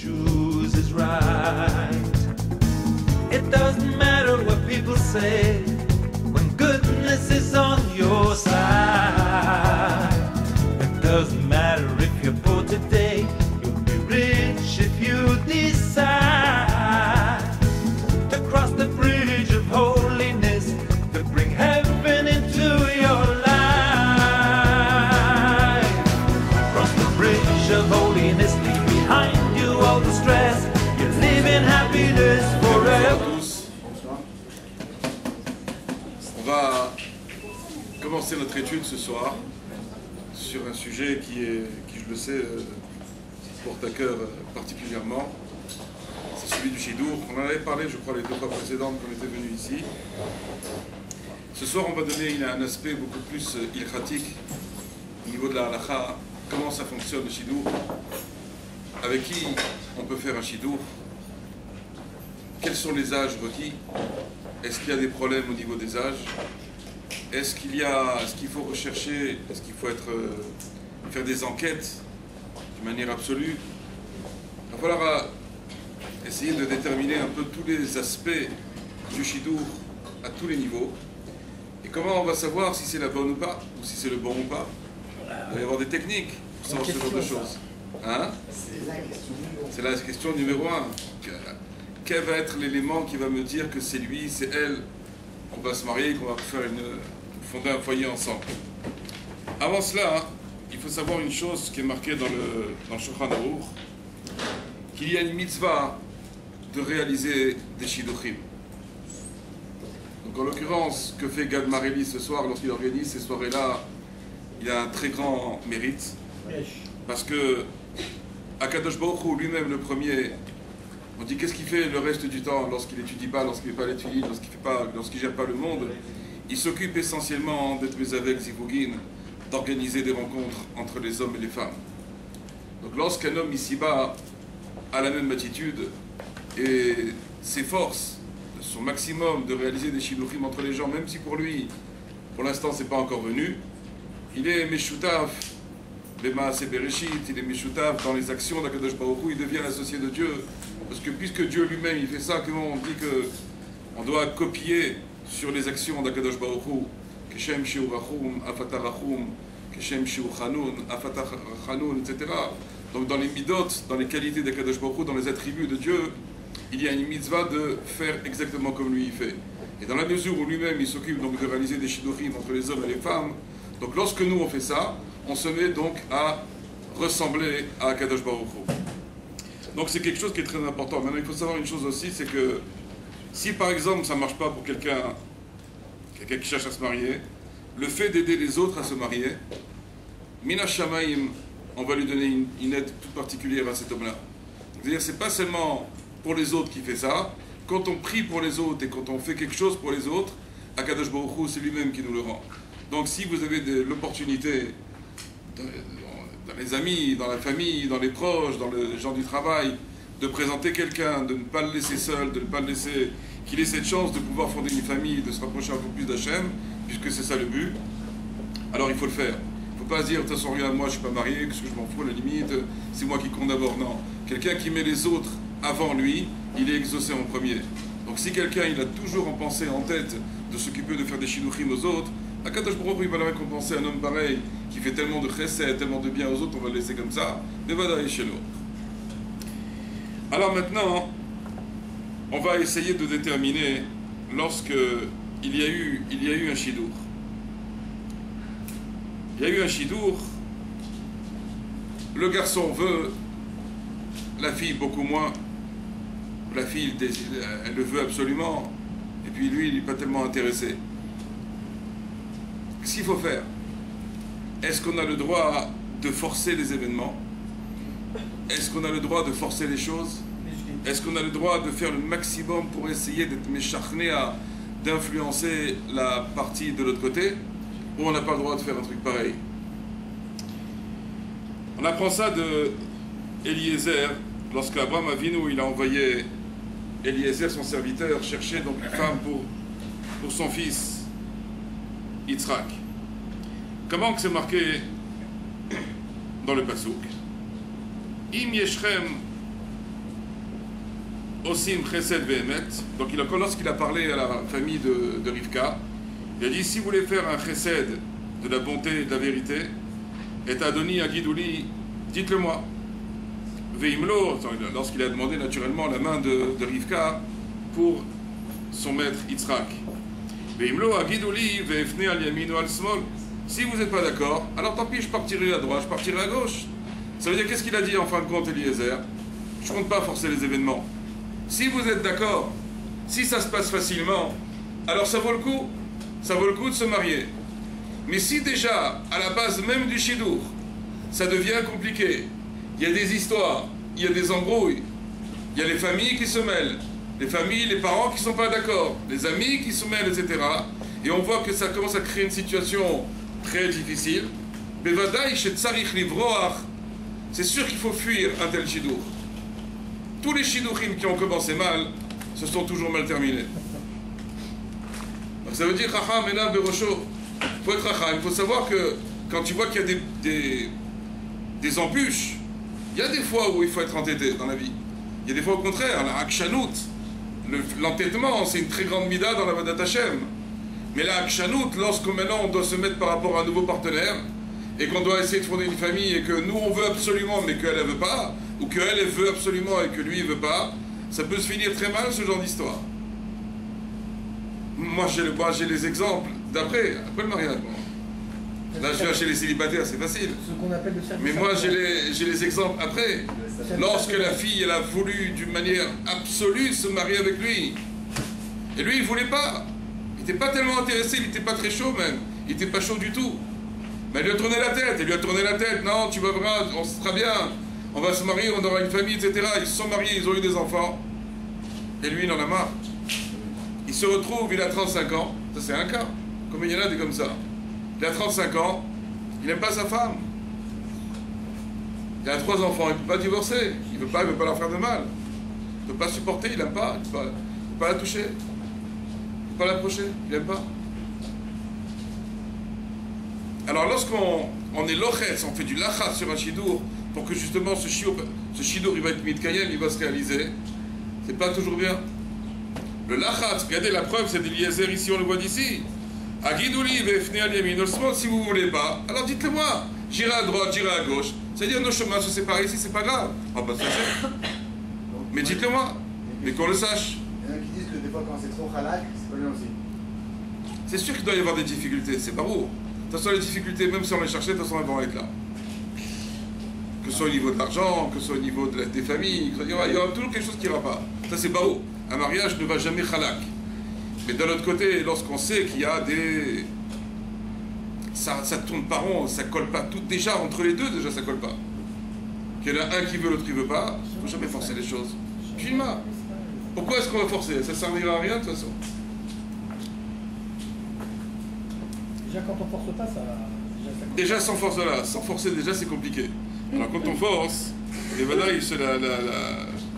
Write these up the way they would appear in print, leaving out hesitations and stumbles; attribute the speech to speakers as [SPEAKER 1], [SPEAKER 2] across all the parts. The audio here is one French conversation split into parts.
[SPEAKER 1] chooses right. It doesn't matter what people say when goodness is on your side. It doesn't matter if you're poor today, you'll be rich if you decide to cross the bridge of holiness to bring heaven into your life. Cross the bridge of holiness, leave behind you all the stress. You live in happiness forever.
[SPEAKER 2] On va commencer notre étude ce soir sur un sujet qui, je le sais, porte à cœur particulièrement. C'est celui du Shidour. On en avait parlé, je crois, les 2 fois précédentes qu'on était venus ici. Ce soir, on va donner un aspect beaucoup plus ilchatique au niveau de la halakha. Comment ça fonctionne le Shidour? Avec qui on peut faire un Shidour? Quels sont les âges requis? Est-ce qu'il y a des problèmes au niveau des âges? Est-ce qu'il faut rechercher? Est-ce qu'il faut faire des enquêtes de manière absolue? Il va falloir essayer de déterminer un peu tous les aspects du Shidour à tous les niveaux. Et comment on va savoir si c'est la bonne ou pas, ou si c'est le bon ou pas? Il va y avoir des techniques pour savoir ce genre de choses. Hein? C'est la question numéro 1. Quel va être l'élément qui va me dire que c'est lui, c'est elle, qu'on va se marier, qu'on va fonder un foyer ensemble? Avant cela, il faut savoir une chose qui est marquée dans le Shulchan Aruch, qu'il y a une mitzvah de réaliser des shiduchim. Donc en l'occurrence, que fait Gad Marelli ce soir lorsqu'il organise ces soirées-là? Il a un très grand mérite, parce que Akadosh Baruch Hu lui-même, le premier, on dit qu'est-ce qu'il fait le reste du temps lorsqu'il n'étudie pas, lorsqu'il n'est pas à l'étude, lorsqu'il ne gère pas le monde? Il s'occupe essentiellement d'être avec Zivugin, d'organiser des rencontres entre les hommes et les femmes. Donc lorsqu'un homme ici-bas a la même attitude et s'efforce de son maximum de réaliser des shiduchim entre les gens, même si pour lui, pour l'instant, c'est pas encore venu, il est Meshutaf, B'Maaseh Bereshit, il est Meshutaf dans les actions d'Akadosh Baruch Hu, il devient l'associé de Dieu. Parce que puisque Dieu lui-même il fait ça, comment on dit qu'on doit copier sur les actions d'Akadosh Baruch Hu, Keshem Shiur Rachum, Afatah Rachum, Keshem Shiur Chanun, Afatah Chanun, etc. Donc dans les midot, dans les qualités d'Akadosh Baruch Hu, dans les attributs de Dieu, il y a une mitzvah de faire exactement comme lui il fait. Et dans la mesure où lui-même il s'occupe donc de réaliser des shiduchim entre les hommes et les femmes, donc lorsque nous on fait ça, on se met donc à ressembler à Akadosh Baruch Hu. Donc c'est quelque chose qui est très important. Maintenant il faut savoir une chose aussi, c'est que si par exemple ça ne marche pas pour quelqu'un qui cherche à se marier, le fait d'aider les autres à se marier, Mina Shamaim, on va lui donner une aide toute particulière à cet homme-là. C'est-à-dire c'est pas seulement pour les autres qui fait ça, quand on prie pour les autres et quand on fait quelque chose pour les autres, Akadosh Baruch Hu c'est lui-même qui nous le rend. Donc si vous avez l'opportunité dans les amis, dans la famille, dans les proches, dans les gens du travail, de présenter quelqu'un, de ne pas le laisser seul, de ne pas le laisser, qu'il ait cette chance de pouvoir fonder une famille, de se rapprocher un peu plus d'Hachem, puisque c'est ça le but, alors il faut le faire. Il ne faut pas se dire, de toute façon, regarde, moi je ne suis pas marié, qu'est-ce que je m'en fous, à la limite, c'est moi qui compte d'abord. Non. Quelqu'un qui met les autres avant lui, il est exaucé en premier. Donc si quelqu'un, il a toujours en pensée, en tête, de s'occuper de faire des shiduchim aux autres, Akadosh Baruch Hu, il va le récompenser. Un homme pareil, qui fait tellement de chesed, tellement de bien aux autres, on va le laisser comme ça, mais va d'aller chez nous. Alors maintenant, on va essayer de déterminer lorsque il y a eu un shidour. Il y a eu un shidour, le garçon veut, la fille beaucoup moins, la fille elle le veut absolument, et puis lui il n'est pas tellement intéressé. Qu'est-ce qu'il faut faire? Est-ce qu'on a le droit de forcer les événements? Est-ce qu'on a le droit de forcer les choses? Est-ce qu'on a le droit de faire le maximum pour essayer d'être méchachnéa, d'influencer la partie de l'autre côté? Ou on n'a pas le droit de faire un truc pareil? On apprend ça de Eliezer, lorsque Abraham Avinu il a envoyé Eliezer, son serviteur, chercher donc une femme pour son fils Yitzhak. Comment que c'est marqué dans le Pasuk? Im Yeshrem Osim Chesed Vehemet. Donc lorsqu'il a parlé à la famille de Rivka, il a dit si vous voulez faire un Chesed de la bonté et de la vérité, et Adoni à Gidouli, dites-le moi. Veimlo, lorsqu'il a demandé naturellement la main de Rivka pour son maître Yitzhak. Veimlo à Gidouli, Veifne al Yamin al Smol. Si vous n'êtes pas d'accord, alors tant pis, je partirai à droite, je partirai à gauche. Ça veut dire qu'est-ce qu'il a dit en fin de compte, Eliezer? Je ne compte pas forcer les événements. Si vous êtes d'accord, si ça se passe facilement, alors ça vaut le coup. Ça vaut le coup de se marier. Mais si déjà, à la base même du Shidour, ça devient compliqué, il y a des histoires, il y a des embrouilles, il y a les familles qui se mêlent, les familles, les parents qui ne sont pas d'accord, les amis qui se mêlent, etc. Et on voit que ça commence à créer une situation très difficile. Bevadaï chez Tsarich Livroach, c'est sûr qu'il faut fuir un tel Shidour. Tous les Shidourim qui ont commencé mal se sont toujours mal terminés. Donc ça veut dire Chacham Enav Berosho. Il faut être Chacham, il faut savoir que quand tu vois qu'il y a des embûches, il y a des fois où il faut être entêté dans la vie. Il y a des fois au contraire, la Akshanout, l'entêtement, c'est une très grande mida dans la Vadat Hashem. Mais la Akshanout, lorsque maintenant on doit se mettre par rapport à un nouveau partenaire, et qu'on doit essayer de fonder une famille, et que nous on veut absolument, mais qu'elle ne veut pas, ou qu'elle elle veut absolument et que lui il ne veut pas, ça peut se finir très mal ce genre d'histoire. Moi j'ai les exemples après le mariage. Bon. Là je vais chez les célibataires, c'est facile.
[SPEAKER 3] Ce qu'on appelle le service.
[SPEAKER 2] Mais moi j'ai les exemples après. Lorsque la fille elle a voulu d'une manière absolue se marier avec lui, et lui il ne voulait pas. Il n'était pas tellement intéressé, il n'était pas très chaud même. Il n'était pas chaud du tout. Mais elle lui a tourné la tête, non, tu vas voir, on sera bien, on va se marier, on aura une famille, etc. Ils se sont mariés, ils ont eu des enfants. Et lui, il en a marre. Il se retrouve, il a 35 ans, ça c'est un cas. Comme il y en a des comme ça. Il a 35 ans, il n'aime pas sa femme. Il a 3 enfants, il ne peut pas divorcer. Il ne veut pas leur faire de mal. Il ne peut pas supporter, il n'aime pas. Il ne peut pas la toucher. Il ne peut pas l'approcher, il n'aime pas. Alors lorsqu'on est lochetz, on fait du lachat sur un shidour pour que justement ce shidour il va être mitkayem, il va se réaliser, c'est pas toujours bien. Le lachat, regardez la preuve, c'est d'Eliezer ici, on le voit d'ici. Agidouli ve'efne al yamin al smol, si vous voulez pas, alors dites-le moi, j'irai à droite, j'irai à gauche. C'est-à-dire nos chemins se séparent ici, c'est pas grave, on va pas se fâcher. Mais dites-le moi, mais qu'on le sache.
[SPEAKER 4] Il y en a qui disent que des fois quand c'est trop halak, c'est pas bien aussi.
[SPEAKER 2] C'est sûr qu'il doit y avoir des difficultés, c'est pas beau. De toute façon, les difficultés, même si on les cherchait, de toute façon, elles vont être là. Que ce soit au niveau de l'argent, que ce soit au niveau des familles, il y aura toujours quelque chose qui ne ira pas. Ça, c'est pas haut. Un mariage ne va jamais halak. Mais de l'autre côté, lorsqu'on sait qu'il y a des... Ça tourne pas rond, ça colle pas. Tout, déjà, entre les deux, déjà, ça colle pas. Qu'il y en a un qui veut, l'autre qui veut pas, il ne faut jamais forcer les choses. Filma. Pourquoi est-ce qu'on va forcer? Ça ne servira à rien, de toute façon.
[SPEAKER 3] Déjà, quand on force pas, ça.
[SPEAKER 2] Déjà, sans force, là, sans forcer, déjà, c'est compliqué. Alors, quand on force, les vadaïs,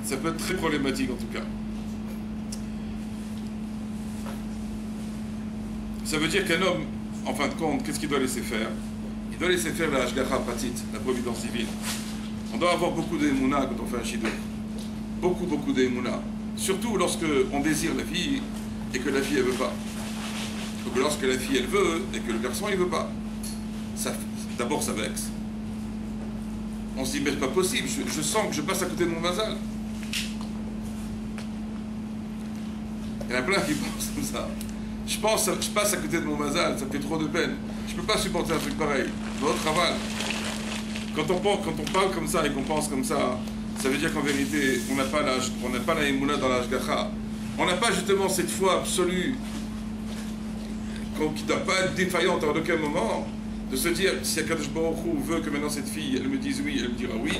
[SPEAKER 2] ça peut être très problématique, en tout cas. Ça veut dire qu'un homme, en fin de compte, qu'est-ce qu'il doit laisser faire? Il doit laisser faire la hashgacha pratit, la providence divine. On doit avoir beaucoup d'émouna quand on fait un shidour. Beaucoup d'émouna. Surtout lorsque on désire la fille et que la fille, elle veut pas. Ou que lorsque la fille elle veut et que le garçon il veut pas. D'abord ça vexe. On se dit mais c'est pas possible, je sens que je passe à côté de mon mazal. Il y en a plein qui pensent comme ça. Je passe à côté de mon mazal, ça me fait trop de peine. Je peux pas supporter un truc pareil. Notre travail. Quand on parle comme ça et qu'on pense comme ça, ça veut dire qu'en vérité, on n'a pas la émouna dans la hashgacha. On n'a pas justement cette foi absolue qui ne doit pas être défaillante en aucun moment, de se dire, si Akadosh Baruch Hu veut que maintenant cette fille, elle me dise oui, elle me dira oui,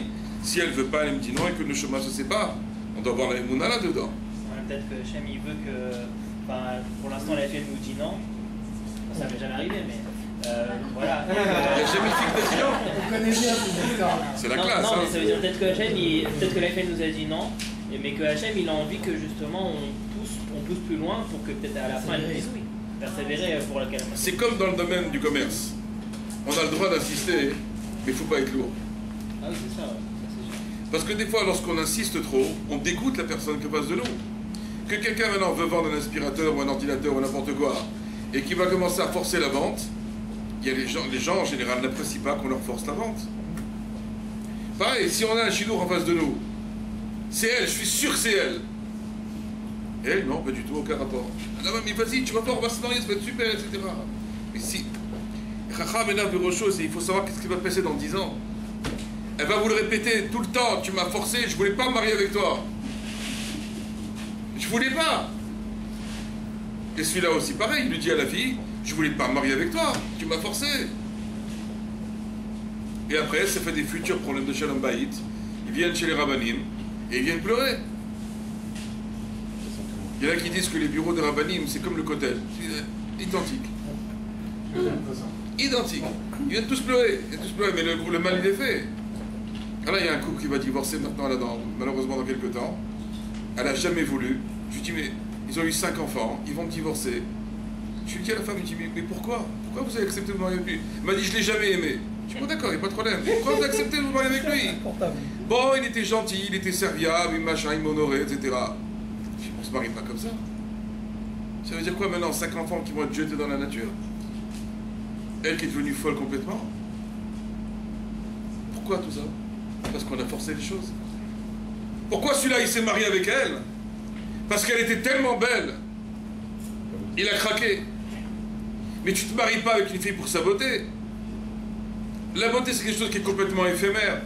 [SPEAKER 2] si elle ne veut pas, elle me dit non, et que le chemin se sépare, on doit avoir la émouna là-dedans.
[SPEAKER 5] Peut-être que Hachem, il veut que, pour l'instant, la fille, elle nous dit non, ça m'est jamais arrivé, mais voilà.
[SPEAKER 2] Il n'y a jamais une fille qui dit non.
[SPEAKER 3] On connaît bien ces histoires.
[SPEAKER 2] C'est la
[SPEAKER 5] non,
[SPEAKER 2] classe.
[SPEAKER 5] Non,
[SPEAKER 2] hein.
[SPEAKER 5] mais ça veut dire peut-être que Hachem, peut-être que la fille nous a dit non, mais que Hachem, il a envie que justement on pousse plus loin pour que peut-être à la fin, elle dise oui. Persévérer pour laquelle.
[SPEAKER 2] C'est comme dans le domaine du commerce. On a le droit d'insister, mais il ne faut pas être lourd.
[SPEAKER 5] Ah oui, c'est ça, ouais. Ça, c'est sûr.
[SPEAKER 2] Parce que des fois, lorsqu'on insiste trop, on dégoûte la personne qui passe de nous. Que quelqu'un maintenant veut vendre un aspirateur ou un ordinateur ou n'importe quoi, et qui va commencer à forcer la vente, il y a les gens en général n'apprécient pas qu'on leur force la vente. Pareil, si on a un chidour en face de nous, c'est elle, je suis sûr que c'est elle. Et elle, non, pas du tout, aucun rapport. Ah, mais vas-y, tu vas voir, on va se marier, ça va être super, etc. Mais si, Chacham énerve de choses, et il faut savoir qu'est-ce qui va passer dans 10 ans. Elle va vous le répéter tout le temps, tu m'as forcé, je voulais pas me marier avec toi. Je voulais pas. Et celui-là aussi, pareil, il lui dit à la fille, je voulais pas me marier avec toi, tu m'as forcé. Et après, ça fait des futurs problèmes de Shalom Bayit. Ils viennent chez les Rabbanim et ils viennent pleurer. Il y en a qui disent que les bureaux des Rabbanim, c'est comme le Kotel. Identique. Identique. Ils viennent tous pleurer. Mais le mal, il est fait. Alors là, il y a un couple qui va divorcer maintenant, là, malheureusement, dans quelques temps. Elle n'a jamais voulu. Je lui dis, mais ils ont eu 5 enfants, ils vont divorcer. Je lui dis à la femme, je lui dis, mais pourquoi? Pourquoi vous avez accepté de me marier avec lui? Elle m'a dit, je ne l'ai jamais aimé. Je dis, bon d'accord, il n'y a pas de problème. Pourquoi vous avez accepté de vous marier avec lui? Bon, il était gentil, il était serviable, machin, il m'honorait, etc. Je dis, on ne se marie pas comme ça. Ça veut dire quoi maintenant? 5 enfants qui vont être jetés dans la nature? Elle qui est devenue folle complètement? Pourquoi tout ça? Parce qu'on a forcé les choses. Pourquoi celui-là, il s'est marié avec elle? Parce qu'elle était tellement belle. Il a craqué. Mais tu ne te maries pas avec une fille pour sa beauté. La beauté, c'est quelque chose qui est complètement éphémère.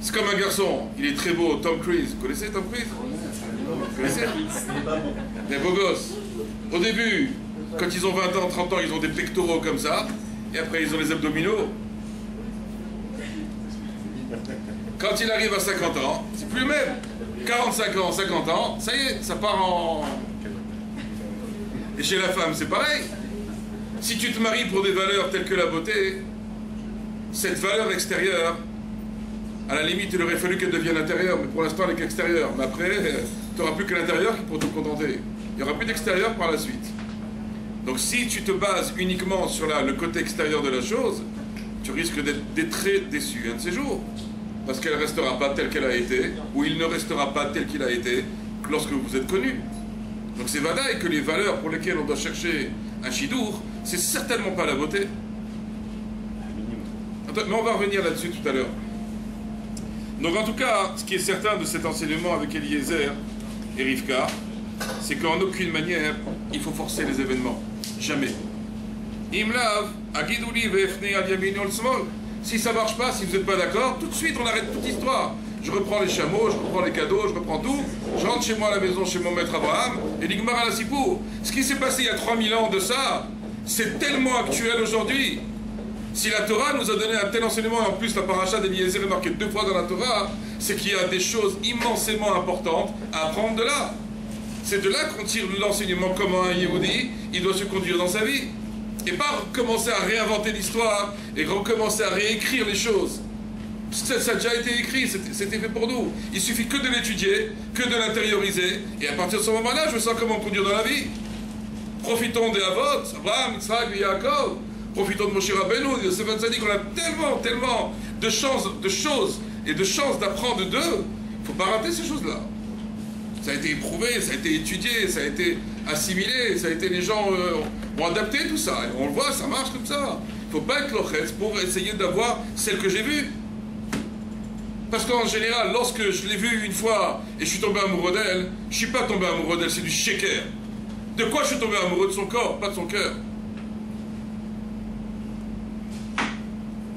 [SPEAKER 2] C'est comme un garçon. Il est très beau, Tom Cruise. Vous connaissez Tom Cruise? Vous connaissez? Des beaux gosses. Au début, quand ils ont 20 ans, 30 ans, ils ont des pectoraux comme ça. Et après, ils ont les abdominaux. Quand il arrive à 50 ans, c'est plus le même. 45 ans, 50 ans, ça y est, ça part en... Et chez la femme, c'est pareil. Si tu te maries pour des valeurs telles que la beauté, cette valeur extérieure, à la limite, il aurait fallu qu'elle devienne intérieure, mais pour l'instant, elle n'est qu'extérieure. Mais après, tu n'auras plus que l'intérieur qui pourra te contenter. Il n'y aura plus d'extérieur par la suite. Donc si tu te bases uniquement sur le côté extérieur de la chose, tu risques d'être très déçu un de ces jours. Parce qu'elle ne restera pas telle qu'elle a été, ou il ne restera pas tel qu'il a été lorsque vous êtes connu. Donc c'est vadaï que les valeurs pour lesquelles on doit chercher un chidour, c'est certainement pas la beauté. Mais on va revenir là-dessus tout à l'heure. Donc en tout cas, ce qui est certain de cet enseignement avec Eliezer et Rivka, c'est qu'en aucune manière, il faut forcer les événements. Jamais. Imlav, Agidouli, Vefne, Al Yamin, Ol Smol. Si ça marche pas, si vous n'êtes pas d'accord, tout de suite on arrête toute histoire. Je reprends les chameaux, je reprends les cadeaux, je reprends tout. Je rentre chez moi à la maison, chez mon maître Abraham, et l'Igmar à la Sipour. Ce qui s'est passé il y a 3000 ans de ça, c'est tellement actuel aujourd'hui. Si la Torah nous a donné un tel enseignement, et en plus la paracha d'Eliezer est marquée 2 fois dans la Torah, c'est qu'il y a des choses immensément importantes à apprendre de là. C'est de là qu'on tire l'enseignement comment un Yehudi, il doit se conduire dans sa vie. Et pas recommencer à réinventer l'histoire et recommencer à réécrire les choses. Ça a déjà été écrit, c'était fait pour nous. Il suffit que de l'étudier, que de l'intérioriser, et à partir de ce moment-là, je sens comment conduire dans la vie. Profitons des Avot, Abraham, Yitzhak, Yaakov, profitons de Moshe Rabbeinu, de Sefer Tzadik, on a tellement de choses et de chances d'apprendre d'eux. Il ne faut pas rater ces choses-là. Ça a été éprouvé, ça a été étudié, ça a été assimilé, ça a été les gens ont adapté tout ça. Et on le voit, ça marche comme ça. Il ne faut pas être l'ochetz pour essayer d'avoir celle que j'ai vue. Parce qu'en général, lorsque je l'ai vue une fois et je suis tombé amoureux d'elle, je ne suis pas tombé amoureux d'elle, c'est du sheker. De quoi je suis tombé amoureux? De son corps, pas de son cœur.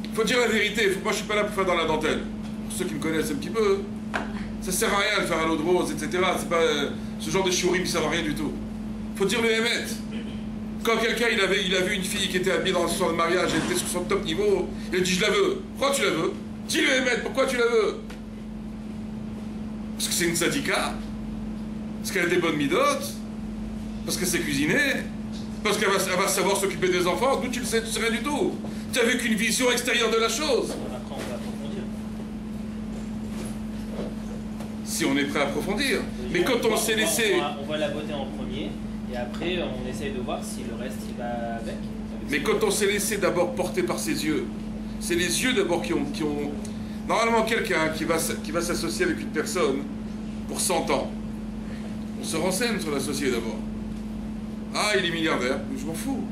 [SPEAKER 2] Il faut dire la vérité. Moi, je ne suis pas là pour faire dans la dentelle. Pour ceux qui me connaissent un petit peu, ça ne sert à rien de faire un lot de rose, etc. C'est pas ce genre de shiurim qui ne servent à rien du tout. Il faut dire le émet. Quand quelqu'un il a vu une fille qui était habillée dans son mariage, elle était sur son top niveau, il a dit je la veux. Pourquoi tu la veux? Dis le émet, pourquoi tu la veux? Parce que c'est une tzadika, parce qu'elle a des bonnes midotes, parce que c'est cuisiné, parce qu'elle va savoir s'occuper des enfants. D'où tu le sais, tu sais rien du tout. Tu n'as vu qu'une vision extérieure de la chose.
[SPEAKER 5] Après, on va approfondir.
[SPEAKER 2] Si on est prêt à approfondir. Mais quand on s'est laissé...
[SPEAKER 5] On voit la beauté en premier, et après on essaye de voir si le reste il va avec.
[SPEAKER 2] Mais quand on s'est laissé d'abord porter par ses yeux, c'est les yeux d'abord qui ont Normalement, quelqu'un qui va s'associer avec une personne pour 100 ans, on se renseigne sur l'associé d'abord. Ah, il est milliardaire, je m'en fous.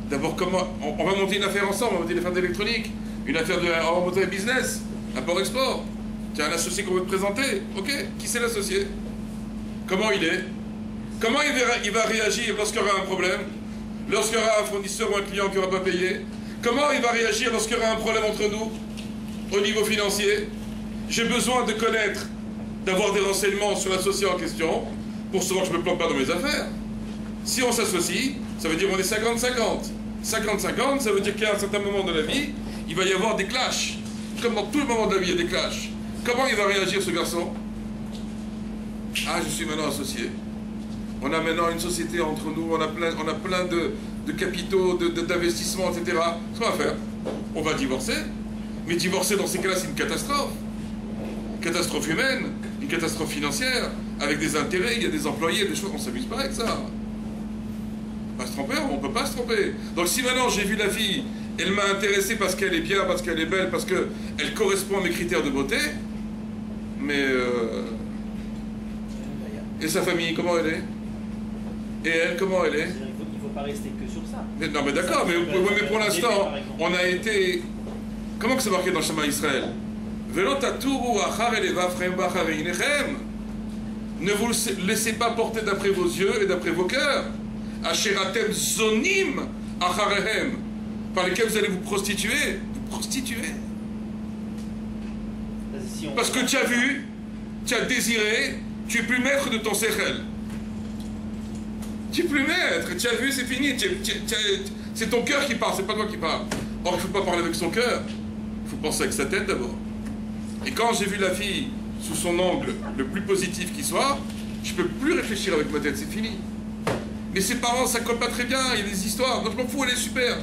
[SPEAKER 2] D'abord, comment on va monter une affaire ensemble, on va monter une affaire d'électronique, on va monter un business, import-export. Tu as un associé qu'on veut te présenter, ok, qui c'est l'associé? Comment il est? Comment il va réagir lorsqu'il y aura un problème? Lorsqu'il y aura un fournisseur ou un client qui n'aura pas payé? Comment il va réagir lorsqu'il y aura un problème entre nous au niveau financier? J'ai besoin de connaître, d'avoir des renseignements sur l'associé en question pour savoir que je ne me plante pas dans mes affaires. Si on s'associe, ça veut dire qu'on est 50-50. 50-50, ça veut dire qu'à un certain moment de la vie, il va y avoir des clashs. Comme dans tout le moment de la vie, il y a des clashs. Comment il va réagir, ce garçon? Ah, je suis maintenant associé. On a maintenant une société entre nous, on a plein de capitaux, d'investissements, etc. Ce qu'on va faire, on va divorcer. Mais divorcer dans ces cas-là, c'est une catastrophe. Une catastrophe humaine, une catastrophe financière, avec des intérêts, il y a des employés, des choses, on ne s'amuse pas avec ça. On va se tromper, on ne peut pas se tromper. Donc si maintenant j'ai vu la fille, elle m'a intéressé parce qu'elle est bien, parce qu'elle est belle, parce qu'elle correspond à mes critères de beauté, mais... Et sa famille, comment elle est? Et elle, comment elle est?
[SPEAKER 5] Il ne faut pas rester que sur ça.
[SPEAKER 2] Mais, non mais d'accord, mais pour l'instant, on a été... Comment que c'est marqué dans le Shema Israël? Ne vous laissez pas porter d'après vos yeux et d'après vos cœurs. Asheratem zonim acharehem, par lesquels vous allez vous prostituer. Vous prostituer. Parce que tu as vu, tu as désiré, tu es plus maître de ton sechel. Tu es plus maître, tu as vu, c'est fini. C'est ton cœur qui parle, c'est pas toi qui parle. Or, il ne faut pas parler avec son cœur. Il faut penser avec sa tête d'abord. Et quand j'ai vu la fille sous son angle le plus positif qui soit, je ne peux plus réfléchir avec ma tête, c'est fini. Mais ses parents, ça colle pas très bien, il y a des histoires. Donc je m'en fous, elle est super.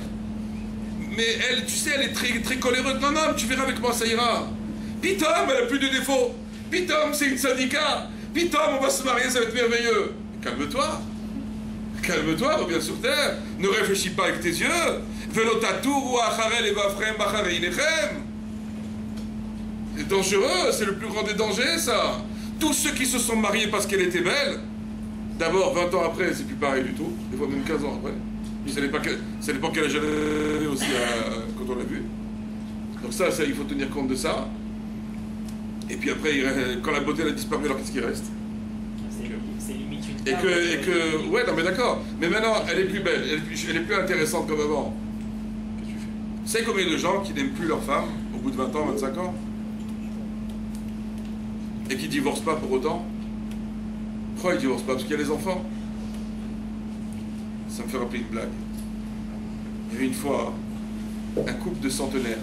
[SPEAKER 2] Mais elle, tu sais, elle est très, très coléreuse. Non, non, tu verras avec moi, ça ira. Pitom, elle a plus de défauts. Pitom, c'est une syndicat. Pitom, on va se marier, ça va être merveilleux. Calme-toi. Calme-toi, reviens sur terre. Ne réfléchis pas avec tes yeux. C'est dangereux, c'est le plus grand des dangers, ça. Tous ceux qui se sont mariés parce qu'elle était belle, d'abord, 20 ans après, c'est plus pareil du tout. Des fois même 15 ans après. Ça dépend quel âge elle avait aussi quand on l'a vu. Donc ça, il faut tenir compte de ça. Et puis après, quand la beauté elle a disparu, alors qu'est-ce qui reste?
[SPEAKER 5] C'est limite une
[SPEAKER 2] et que, ouais, non mais d'accord. Mais maintenant, elle est plus belle, elle est plus intéressante comme avant. Qu'est-ce que tu fais? C'est combien de gens qui n'aiment plus leur femme au bout de 20 ans, 25 ans? Et qui ne divorcent pas pour autant? Pourquoi ils ne divorcent pas? Parce qu'il y a les enfants. Ça me fait rappeler une blague. Il y a eu une fois un couple de centenaires.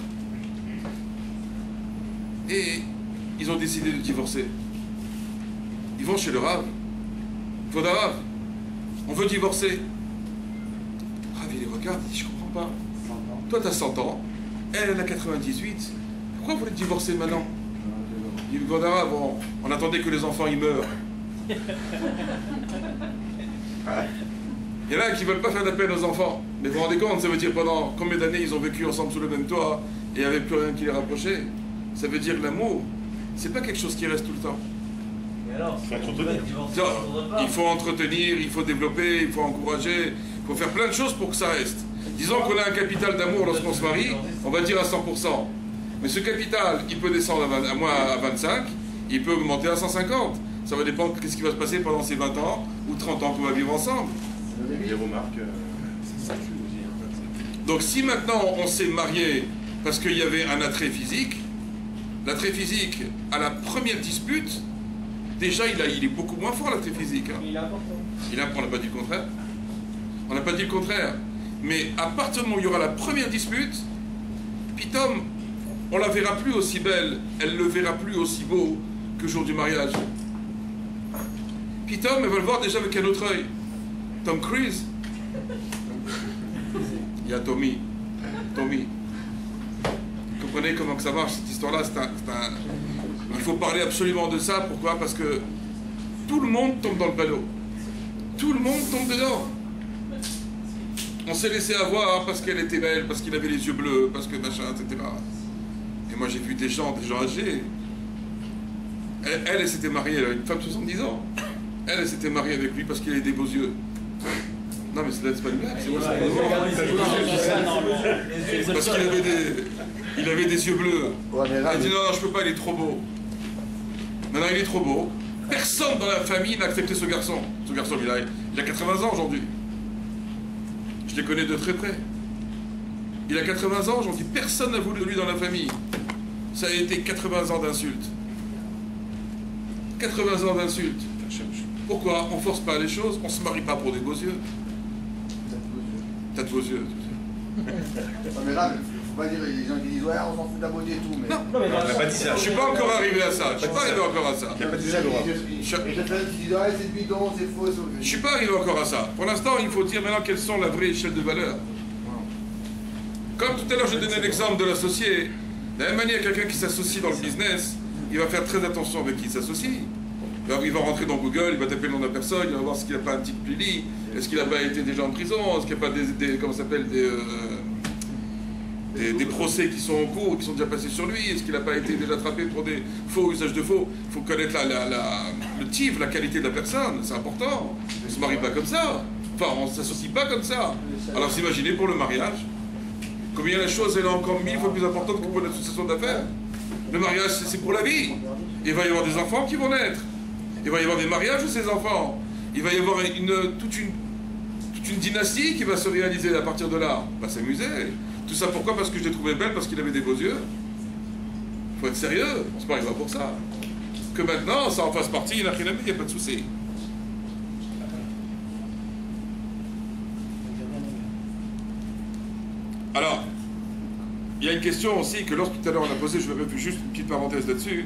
[SPEAKER 2] Et ils ont décidé de divorcer. Ils vont chez le Rav. Kvoda Rav, on veut divorcer. Rav, il les regarde, il dit, je comprends pas. Toi, tu as 100 ans, elle a 98. Pourquoi vous voulez divorcer maintenant? Il dit, Kvoda Rav, on attendait que les enfants ils meurent. Il y en a qui ne veulent pas faire d'appel aux enfants. Mais vous vous rendez compte, ça veut dire pendant combien d'années ils ont vécu ensemble sous le même toit et il n'y avait plus rien qui les rapprochait. Ça veut dire que l'amour, c'est pas quelque chose qui reste tout le temps.
[SPEAKER 6] Mais alors,
[SPEAKER 2] il faut entretenir, il faut développer, il faut encourager, il faut faire plein de choses pour que ça reste. Disons qu'on a un capital d'amour lorsqu'on se marie, on va dire à 100%. Mais ce capital, il peut descendre à 25, il peut augmenter à 150. Ça va dépendre de ce qui va se passer pendant ces 20 ans ou 30 ans qu'on va vivre ensemble.
[SPEAKER 7] Les remarques, c'est ça que je veux dire.
[SPEAKER 2] Donc si maintenant on s'est marié parce qu'il y avait un attrait physique, l'attrait physique, à la première dispute, déjà il est beaucoup moins fort l'attrait physique. Hein.
[SPEAKER 5] Il est important.
[SPEAKER 2] On n'a pas dit le contraire. On n'a pas dit le contraire. Mais à partir du moment où il y aura la première dispute, Pitom, on la verra plus aussi belle, elle le verra plus aussi beau que le jour du mariage. Pitom, elle va le voir déjà avec un autre œil. Tom Cruise. Il y a Tommy. Tommy. Vous comprenez comment que ça marche cette histoire-là? Il faut parler absolument de ça. Pourquoi? Parce que tout le monde tombe dans le panneau. Tout le monde tombe dedans. On s'est laissé avoir parce qu'elle était belle, parce qu'il avait les yeux bleus, parce que machin, etc. Et Et moi j'ai vu des gens âgés. Elle s'était mariée, elle a une femme de 70 ans. Elle s'était mariée avec lui parce qu'il avait des beaux yeux. Non mais c'est pas une blague, c'est moi ça. Parce qu'il avait des yeux bleus. Elle a dit non, je peux pas, il est trop beau. Maintenant il est trop beau. Personne dans la famille n'a accepté ce garçon. Ce garçon, il a 80 ans aujourd'hui. Je les connais de très près. Il a 80 ans aujourd'hui. Personne n'a voulu de lui dans la famille. Ça a été 80 ans d'insultes. 80 ans d'insultes. Pourquoi on force pas les choses? On se marie pas pour des beaux yeux. T'as de beaux yeux.
[SPEAKER 4] Non mais là, faut pas dire les gens qui disent ouais, on s'en fout de la beauté et tout, mais...
[SPEAKER 2] Non,
[SPEAKER 7] on n'a pas dit ça.
[SPEAKER 2] Je suis pas encore arrivé à ça. Je suis pas arrivé encore à ça.
[SPEAKER 7] Il n'y a pas dit ça, Laurent.
[SPEAKER 4] Et je fais qui disent ouais, c'est bidon, c'est faux, c'est...
[SPEAKER 2] Je suis pas arrivé encore à ça. Pour l'instant, il faut dire maintenant quelles sont la vraie échelle de valeur. Comme tout à l'heure, je donnais l'exemple de l'associé. De la même manière, quelqu'un qui s'associe dans le business, il va faire très attention avec qui il s'associe. Alors, il va rentrer dans Google, il va taper le nom de la personne, il va voir s'il n'a pas un type Pili, est-ce qu'il n'a pas été déjà en prison, est-ce qu'il n'y a pas comment ça s'appelle, des procès qui sont en cours, qui sont déjà passés sur lui, est-ce qu'il n'a pas été déjà attrapé pour des faux usages de faux. Il faut connaître le type, la qualité de la personne, c'est important. On ne se marie pas comme ça, enfin on ne s'associe pas comme ça. Alors s'imaginez pour le mariage, combien la chose elle est encore 1000 fois plus importante que pour une association d'affaires. Le mariage c'est pour la vie. Il va y avoir des enfants qui vont naître. Il va y avoir des mariages de ces enfants. Il va y avoir toute une dynastie qui va se réaliser à partir de là. On va s'amuser. Tout ça pourquoi? Parce que je l'ai trouvé belle, parce qu'il avait des beaux yeux. Il faut être sérieux. On se marie pas pour ça. Que maintenant, ça en fasse partie, il n'y a pas de souci. Alors, il y a une question aussi que lorsque tout à l'heure on a posé, je vais faire juste une petite parenthèse là-dessus.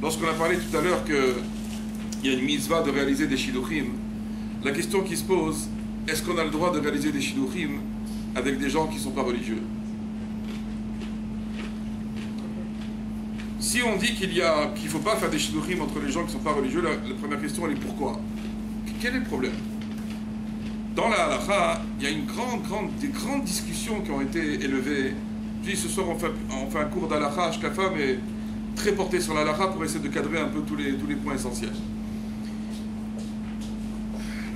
[SPEAKER 2] Lorsqu'on a parlé tout à l'heure qu'il y a une mitzvah de réaliser des shidduchim, la question qui se pose, est-ce qu'on a le droit de réaliser des shidduchim avec des gens qui ne sont pas religieux? Si on dit qu'il ne faut pas faire des shidduchim entre les gens qui ne sont pas religieux, la première question elle est pourquoi? Quel est le problème? Dans la halakha, il y a des grandes discussions qui ont été élevées. Puis ce soir on fait un cours d'halakha, Shkafa, mais très porté sur la halakha pour essayer de cadrer un peu tous les points essentiels.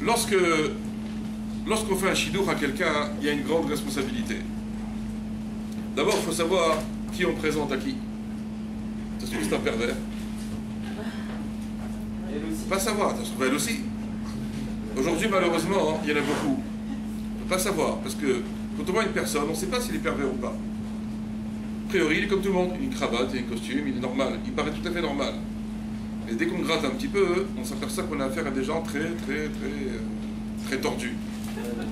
[SPEAKER 2] Lorsqu'on fait un shidduch à quelqu'un, il y a une grande responsabilité. D'abord, il faut savoir qui on présente à qui. Ça se trouve, c'est un pervers. Pas savoir, ça se trouve elle aussi. Aujourd'hui, malheureusement, il y en a beaucoup. On ne peut pas savoir, parce que quand on voit une personne, on ne sait pas s'il est pervers ou pas. A priori, il est comme tout le monde, une cravate et un costume, il est normal, il paraît tout à fait normal. Mais dès qu'on gratte un petit peu, on s'aperçoit qu'on a affaire à des gens très tordus.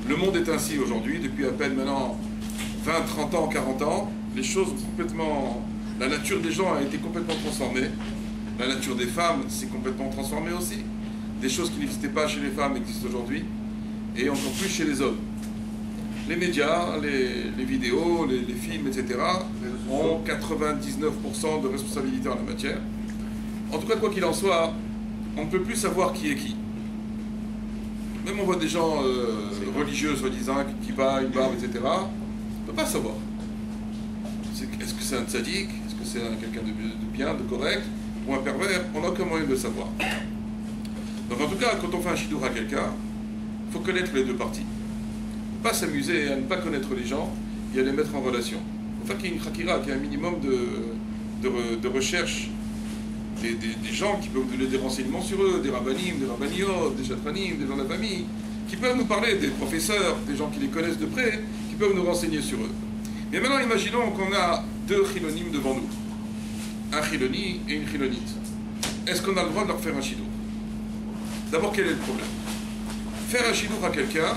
[SPEAKER 2] Le monde est ainsi aujourd'hui, depuis à peine maintenant 20, 30 ans, 40 ans, les choses ont complètement... La nature des gens a été complètement transformée. La nature des femmes s'est complètement transformée aussi. Des choses qui n'existaient pas chez les femmes existent aujourd'hui, et encore plus chez les hommes. Les médias, les vidéos, les films, etc. ont 99% de responsabilité en la matière. En tout cas, quoi qu'il en soit, on ne peut plus savoir qui est qui. Même on voit des gens religieux, soi-disant, qui va, une barbe, etc. On ne peut pas savoir. Est-ce que c'est un tzaddik? Est-ce que c'est quelqu'un de bien, de correct? Ou un pervers? On n'a aucun moyen de le savoir. Donc en tout cas, quand on fait un shidduch à quelqu'un, il faut connaître les deux parties. Pas s'amuser à ne pas connaître les gens et à les mettre en relation. Il faut faire qu'il y ait une chakira, qu'il y ait un minimum de recherche des gens qui peuvent donner des renseignements sur eux, des rabbanim, des rabbaniot, des chatranim, des gens de la famille, qui peuvent nous parler, des professeurs, des gens qui les connaissent de près, qui peuvent nous renseigner sur eux. Mais maintenant, imaginons qu'on a deux chilonim devant nous. Un chiloni et une chilonite. Est-ce qu'on a le droit de leur faire un shidduch? D'abord, quel est le problème? Faire un shidduch à quelqu'un,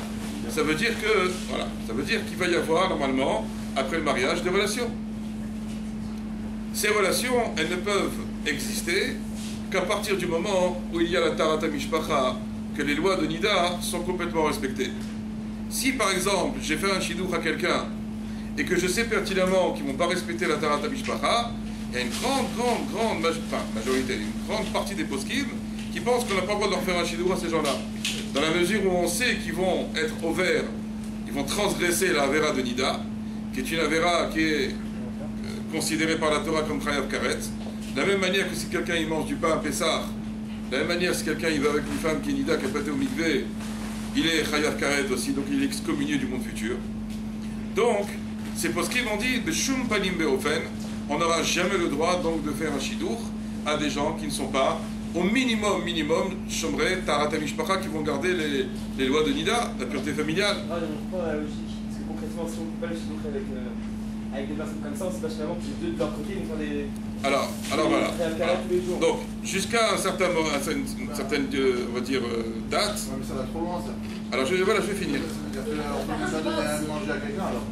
[SPEAKER 2] ça veut dire que, voilà, ça veut dire qu'il va y avoir, normalement, après le mariage, des relations. Ces relations, elles ne peuvent exister qu'à partir du moment où il y a la Tarata Mishpacha, que les lois de Nida sont complètement respectées. Si, par exemple, j'ai fait un shidduch à quelqu'un et que je sais pertinemment qu'ils ne vont pas respecter la Tarata Mishpacha, il y a une grande majorité, une grande partie des poskim qui pensent qu'on n'a pas le droit de leur faire un shidduch à ces gens-là. Dans la mesure où on sait qu'ils vont être au vert, ils vont transgresser la Avera de Nida, qui est une Avera qui est considéré par la Torah comme Chayav Karet. De la même manière que si quelqu'un il mange du pain à Pessah, de la même manière si quelqu'un il va avec une femme qui est Nida, qui a pâté au mikvé, il est Chayav Karet aussi, donc il est excommunié du monde futur. Donc, ces poskim ont dit de Shum Panim Beofen, on n'aura jamais le droit donc de faire un shidour à des gens qui ne sont pas au minimum, Shomrei, Tarata Mishpacha, qui vont garder les lois de Nida, la pureté familiale.
[SPEAKER 6] Ah, donc je prends la logique. Parce que concrètement, si on ne peut pas le chiffrer avec des personnes comme ça, on sait pas finalement que les deux de leur côté vont faire des.
[SPEAKER 2] Alors voilà.
[SPEAKER 6] Tous les jours.
[SPEAKER 2] Donc, jusqu'à une certaine on va dire, date.
[SPEAKER 4] Ouais, mais ça va trop loin, ça.
[SPEAKER 2] Alors, je vais finir.
[SPEAKER 4] On peut ça donner à manger à quelqu'un, alors.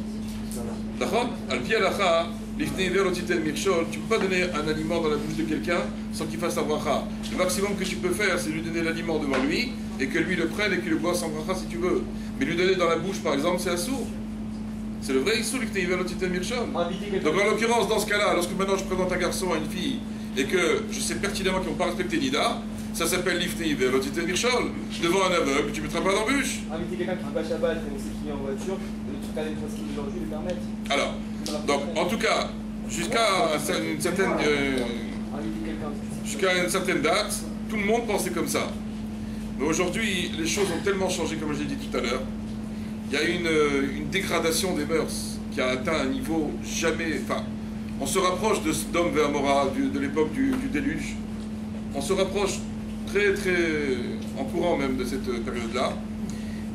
[SPEAKER 2] D'accord? Al-Pi Alacha, l'Ifnei Ver Otitel Mirchol, tu ne peux pas donner un aliment dans la bouche de quelqu'un sans qu'il fasse la bracha. Le maximum que tu peux faire, c'est lui donner l'aliment devant lui et que lui le prenne et qu'il le boive sans bracha si tu veux. Mais lui donner dans la bouche, par exemple, c'est assourd. C'est le vrai Issou, l'Ifnei Ver Otitel Mirchol. Donc en l'occurrence, dans ce cas-là, lorsque maintenant je présente un garçon à une fille et que je sais pertinemment qu'ils ne vont pas respecter Nida, ça s'appelle l'Ifnei Ver Otitel Mirchol. Devant un aveugle, tu ne mettras pas d'embûche.
[SPEAKER 6] Inviter quelqu'un qui ne fait pas Shabbat et on sait qu'il est en voiture, de regarder une fois ce qu'il aujourd'hui lui permettre.
[SPEAKER 2] Alors, donc en tout cas, jusqu'à une certaine date, tout le monde pensait comme ça. Mais aujourd'hui, les choses ont tellement changé, comme je l'ai dit tout à l'heure. Il y a une dégradation des mœurs qui a atteint un niveau jamais... Enfin, on se rapproche de Sodome et Gomorrha, de l'époque du déluge. On se rapproche très en courant même de cette période-là.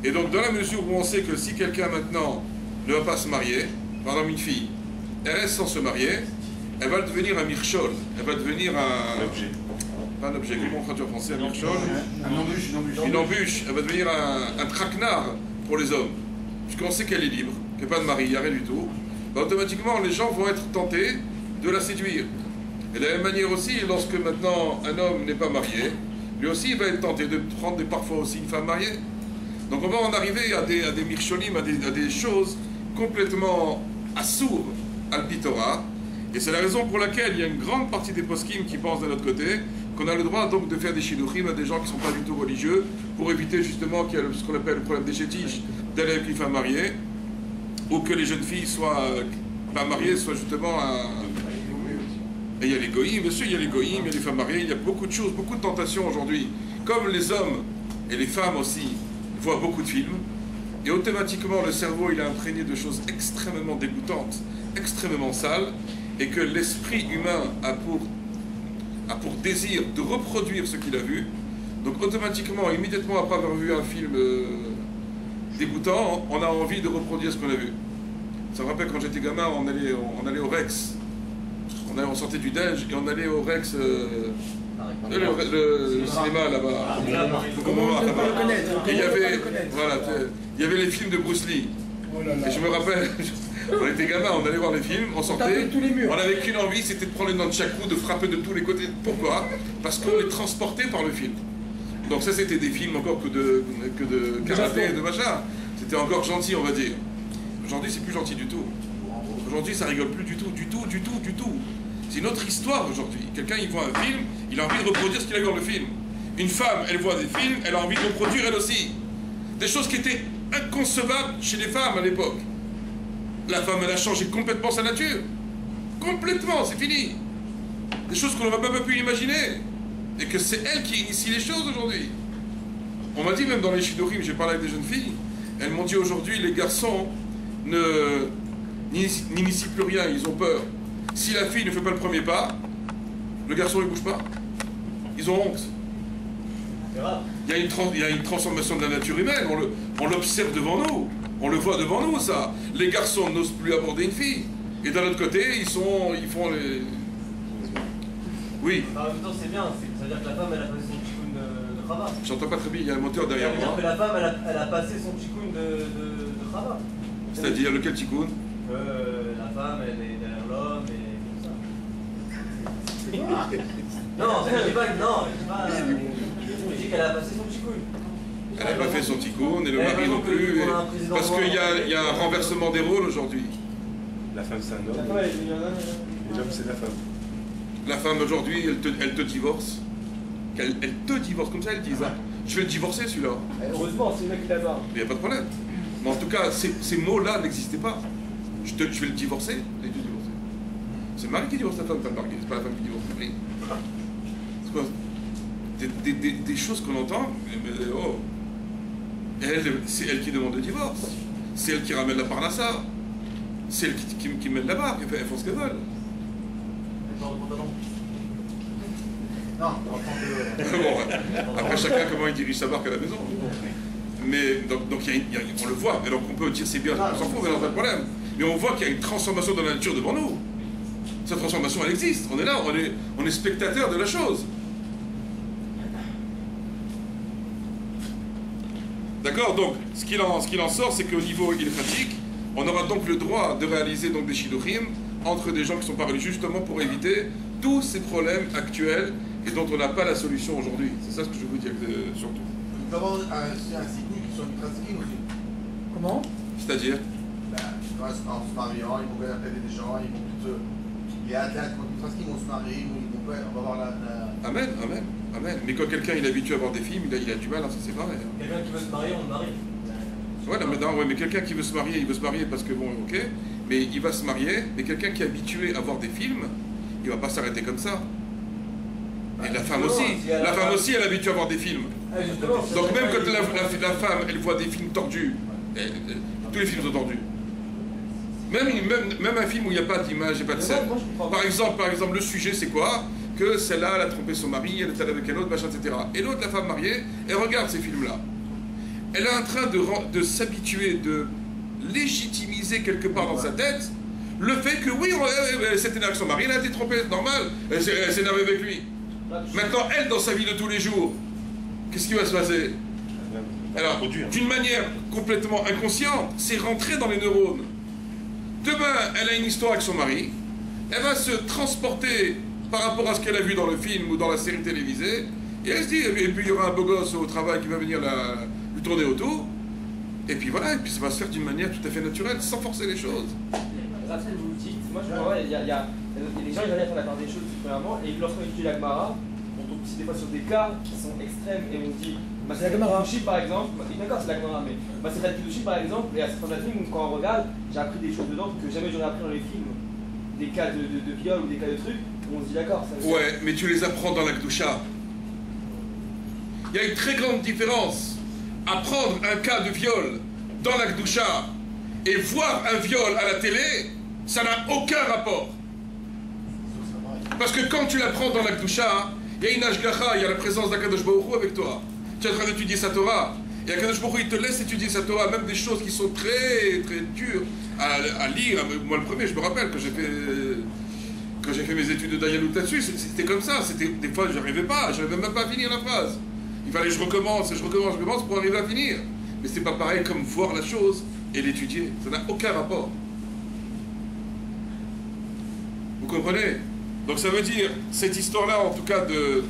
[SPEAKER 2] Et donc, dans la mesure où on sait que si quelqu'un maintenant ne va pas se marier, par exemple une fille, elle reste sans se marier, elle va devenir un mirchol, elle va devenir un objet. Pas un objet, comment on traduit en français un mirchol? Une embûche, elle va devenir un traquenard pour les hommes. Puisqu'on sait qu'elle est libre, qu'elle n'a pas de mari, il n'y a rien du tout, bah, automatiquement les gens vont être tentés de la séduire. Et de la même manière aussi, lorsque maintenant un homme n'est pas marié, lui aussi il va être tenté de prendre parfois aussi une femme mariée. Donc on va en arriver à des mircholim, à des choses complètement assourdes al-pi Torah. Et c'est la raison pour laquelle il y a une grande partie des poskim qui pensent de notre côté qu'on a le droit donc de faire des shidduchim à des gens qui ne sont pas du tout religieux pour éviter justement qu'il y a ce qu'on appelle le problème des chétiches, d'aller avec une femme mariée, ou que les jeunes filles soient pas mariées, soient justement Et il y a les goïms, monsieur, il y a les goïms, il y a les femmes mariées, il y a beaucoup de choses, beaucoup de tentations aujourd'hui. Comme les hommes et les femmes aussi voient beaucoup de films, et automatiquement le cerveau il est imprégné de choses extrêmement dégoûtantes, extrêmement sales, et que l'esprit humain a pour désir de reproduire ce qu'il a vu. Donc automatiquement, immédiatement après avoir vu un film dégoûtant, on a envie de reproduire ce qu'on a vu. Ça me rappelle quand j'étais gamin, on allait au Rex. On sortait du déj et on allait au Rex, le cinéma là-bas. Et il y avait les films de Bruce Lee. Et je me rappelle, on était gamin, on allait voir les films, on sortait, on n'avait qu'une envie, c'était de prendre les dents de chaque coup, de frapper de tous les côtés. Pourquoi? Parce qu'on est transporté par le film. Donc ça c'était des films encore que de karaté et de machin. C'était encore gentil, on va dire. Aujourd'hui c'est plus gentil du tout. Aujourd'hui ça rigole plus du tout. C'est une autre histoire aujourd'hui. Quelqu'un il voit un film, il a envie de reproduire ce qu'il a vu dans le film. Une femme, elle voit des films, elle a envie de reproduire elle aussi. Des choses qui étaient inconcevables chez les femmes à l'époque. La femme, elle a changé complètement sa nature. Complètement, c'est fini. Des choses qu'on n'aurait même pas pu imaginer. Et que c'est elle qui initie les choses aujourd'hui. On m'a dit même dans les shidduchim, j'ai parlé avec des jeunes filles, elles m'ont dit aujourd'hui, les garçons n'initient plus rien, ils ont peur. Si la fille ne fait pas le premier pas, le garçon ne bouge pas. Ils ont honte. Il y a une transformation de la nature humaine, on l'observe devant nous, on le voit devant nous ça. Les garçons n'osent plus aborder une fille. Et d'un autre côté, ils font les... Oui.
[SPEAKER 6] En même temps c'est bien, ça veut dire que la femme elle a passé son tchikoun de Chava.
[SPEAKER 2] J'entends pas très bien, il y a un moteur derrière moi.
[SPEAKER 6] Ça veut dire que la femme elle a passé son tchikoun de Chava.
[SPEAKER 2] C'est-à-dire lequel tchikoun?
[SPEAKER 6] La femme elle est derrière l'homme et tout ça. Non, je dis pas. Je dis qu'elle a passé son tchikoun.
[SPEAKER 2] Elle n'a pas fait son tikkun, et le mari non plus, parce qu'il y a un renversement des rôles aujourd'hui.
[SPEAKER 7] La femme c'est un homme,
[SPEAKER 6] La femme elle est devenue un homme.
[SPEAKER 7] et l'homme c'est la femme.
[SPEAKER 2] La femme aujourd'hui, elle te divorce. Elle te divorce, comme ça elle dit. Hein. Je vais le divorcer celui-là.
[SPEAKER 6] Heureusement, c'est le mec qui l'a.
[SPEAKER 2] Il n'y a pas de problème. Mais en tout cas, ces mots-là n'existaient pas. Je vais le divorcer. C'est le mari qui divorce la femme, pas le mari, c'est pas la femme qui divorce le mari. C'est quoi? Des choses qu'on entend, mais oh. C'est elle qui demande le divorce. C'est elle qui ramène la parnassa. C'est elle qui mène la barque. Elles font ce qu'elles veulent.
[SPEAKER 4] Non, en tant que...
[SPEAKER 2] Bon, après, chacun comment il dirige sa barque à la maison. Mais donc on le voit. Et donc on peut dire c'est bien, on s'en fout, mais non, pas de problème. Mais on voit qu'il y a une transformation de la nature devant nous. Cette transformation, elle existe. On est là, on est spectateur de la chose. D'accord? Donc, ce qu'il en sort, c'est qu'au niveau ilfatique, on aura donc le droit de réaliser donc des shidduchim entre des gens qui ne sont pas religieux, justement pour éviter tous ces problèmes actuels et dont on n'a pas la solution aujourd'hui. C'est ça ce que je veux dire surtout.
[SPEAKER 4] Il peut y avoir un signe qui sont ultra-skiing aussi.
[SPEAKER 3] Comment?
[SPEAKER 2] C'est-à-dire?
[SPEAKER 4] En se mariant, ils vont bien appeler des gens, ils vont plus les athlètes qui ultra-skiing vont se marier, on va avoir la...
[SPEAKER 2] Amen, amen, amen. Mais quand quelqu'un il est habitué à voir des films, il a du mal à se séparer.
[SPEAKER 6] Quelqu'un qui veut se marier, on le marie.
[SPEAKER 2] Ouais, non, mais quelqu'un qui veut se marier, il veut se marier parce que bon, ok, mais il va se marier, mais quelqu'un qui est habitué à voir des films, il va pas s'arrêter comme ça. Et la femme aussi, la femme aussi, elle est habituée à voir des films. Donc même quand la femme, elle voit des films tordus, tous les films sont tordus. Même un film où il n'y a pas d'image et pas de scène. Par exemple, le sujet c'est quoi? Que celle-là, elle a trompé son mari, elle est allée avec un autre, machin, etc. Et l'autre, la femme mariée, elle regarde ces films-là. Elle est en train de s'habituer, de légitimiser quelque part dans sa tête le fait que oui, elle s'est énervée avec son mari, elle a été trompée, c'est normal, elle s'est énervée avec lui. Maintenant, elle, dans sa vie de tous les jours, qu'est-ce qui va se passer? Alors, d'une manière complètement inconsciente, c'est rentrer dans les neurones. Demain, elle a une histoire avec son mari, elle va se transporter par rapport à ce qu'elle a vu dans le film ou dans la série télévisée, et elle se dit, et puis il y aura un beau gosse au travail qui va venir lui tourner autour, et puis voilà, et puis ça va se faire d'une manière tout à fait naturelle, sans forcer les choses.
[SPEAKER 6] Raphaël, vous le dites, moi je vois, il y a des gens qui viennent faire la part des choses, premièrement, et lorsqu'on étudie la Gemara, on tombe aussi des fois sur des cas qui sont extrêmes, et on dit,
[SPEAKER 3] c'est la Gemara.
[SPEAKER 6] par exemple, d'accord, c'est la Gemara, mais Masechet Kiddushin par exemple, et à certains films où quand on regarde, j'ai appris des choses dedans que jamais j'aurais appris dans les films, des cas de viol ou des cas de trucs, où on se dit d'accord.
[SPEAKER 2] Ouais, mais tu les apprends dans la Kedusha. Il y a une très grande différence. Apprendre un cas de viol dans la Kedusha et voir un viol à la télé, ça n'a aucun rapport. Parce que quand tu l'apprends dans la Kedusha, il y a une ashgacha, il y a la présence d'Akadosh Baruch Hu avec toi. Tu es en train d'étudier sa Torah. Et Akadosh Baruch Hu, il te laisse étudier sa Torah, même des choses qui sont très, très dures à lire. Moi, le premier, je me rappelle que quand j'ai fait mes études de Dayanou là-dessus, c'était comme ça. Des fois, je n'arrivais pas, je n'arrivais même pas à finir la phrase. Il fallait que je recommence pour arriver à finir. Mais c'est pas pareil comme voir la chose et l'étudier. Ça n'a aucun rapport. Vous comprenez? Donc ça veut dire, cette histoire-là, en tout cas de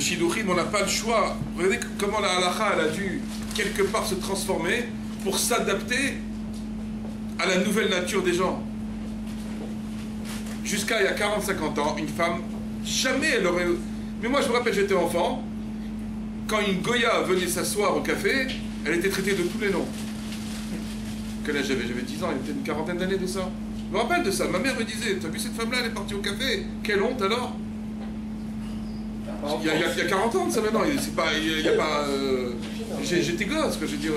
[SPEAKER 2] Shidduchim, on n'a pas le choix. Regardez comment la halakha, elle a dû quelque part se transformer pour s'adapter à la nouvelle nature des gens. Jusqu'à il y a 40-50 ans, une femme, jamais elle aurait... Mais moi je me rappelle, j'étais enfant, quand une Goya venait s'asseoir au café, elle était traitée de tous les noms. Quel âge j'avais? J'avais 10 ans, il y a peut-être une quarantaine d'années de ça. Je me rappelle de ça, ma mère me disait, t'as vu cette femme-là, elle est partie au café, quelle honte alors? Il y a 40 ans de ça maintenant, c'est pas... Il y a pas j'étais gosse, quoi, je veux dire...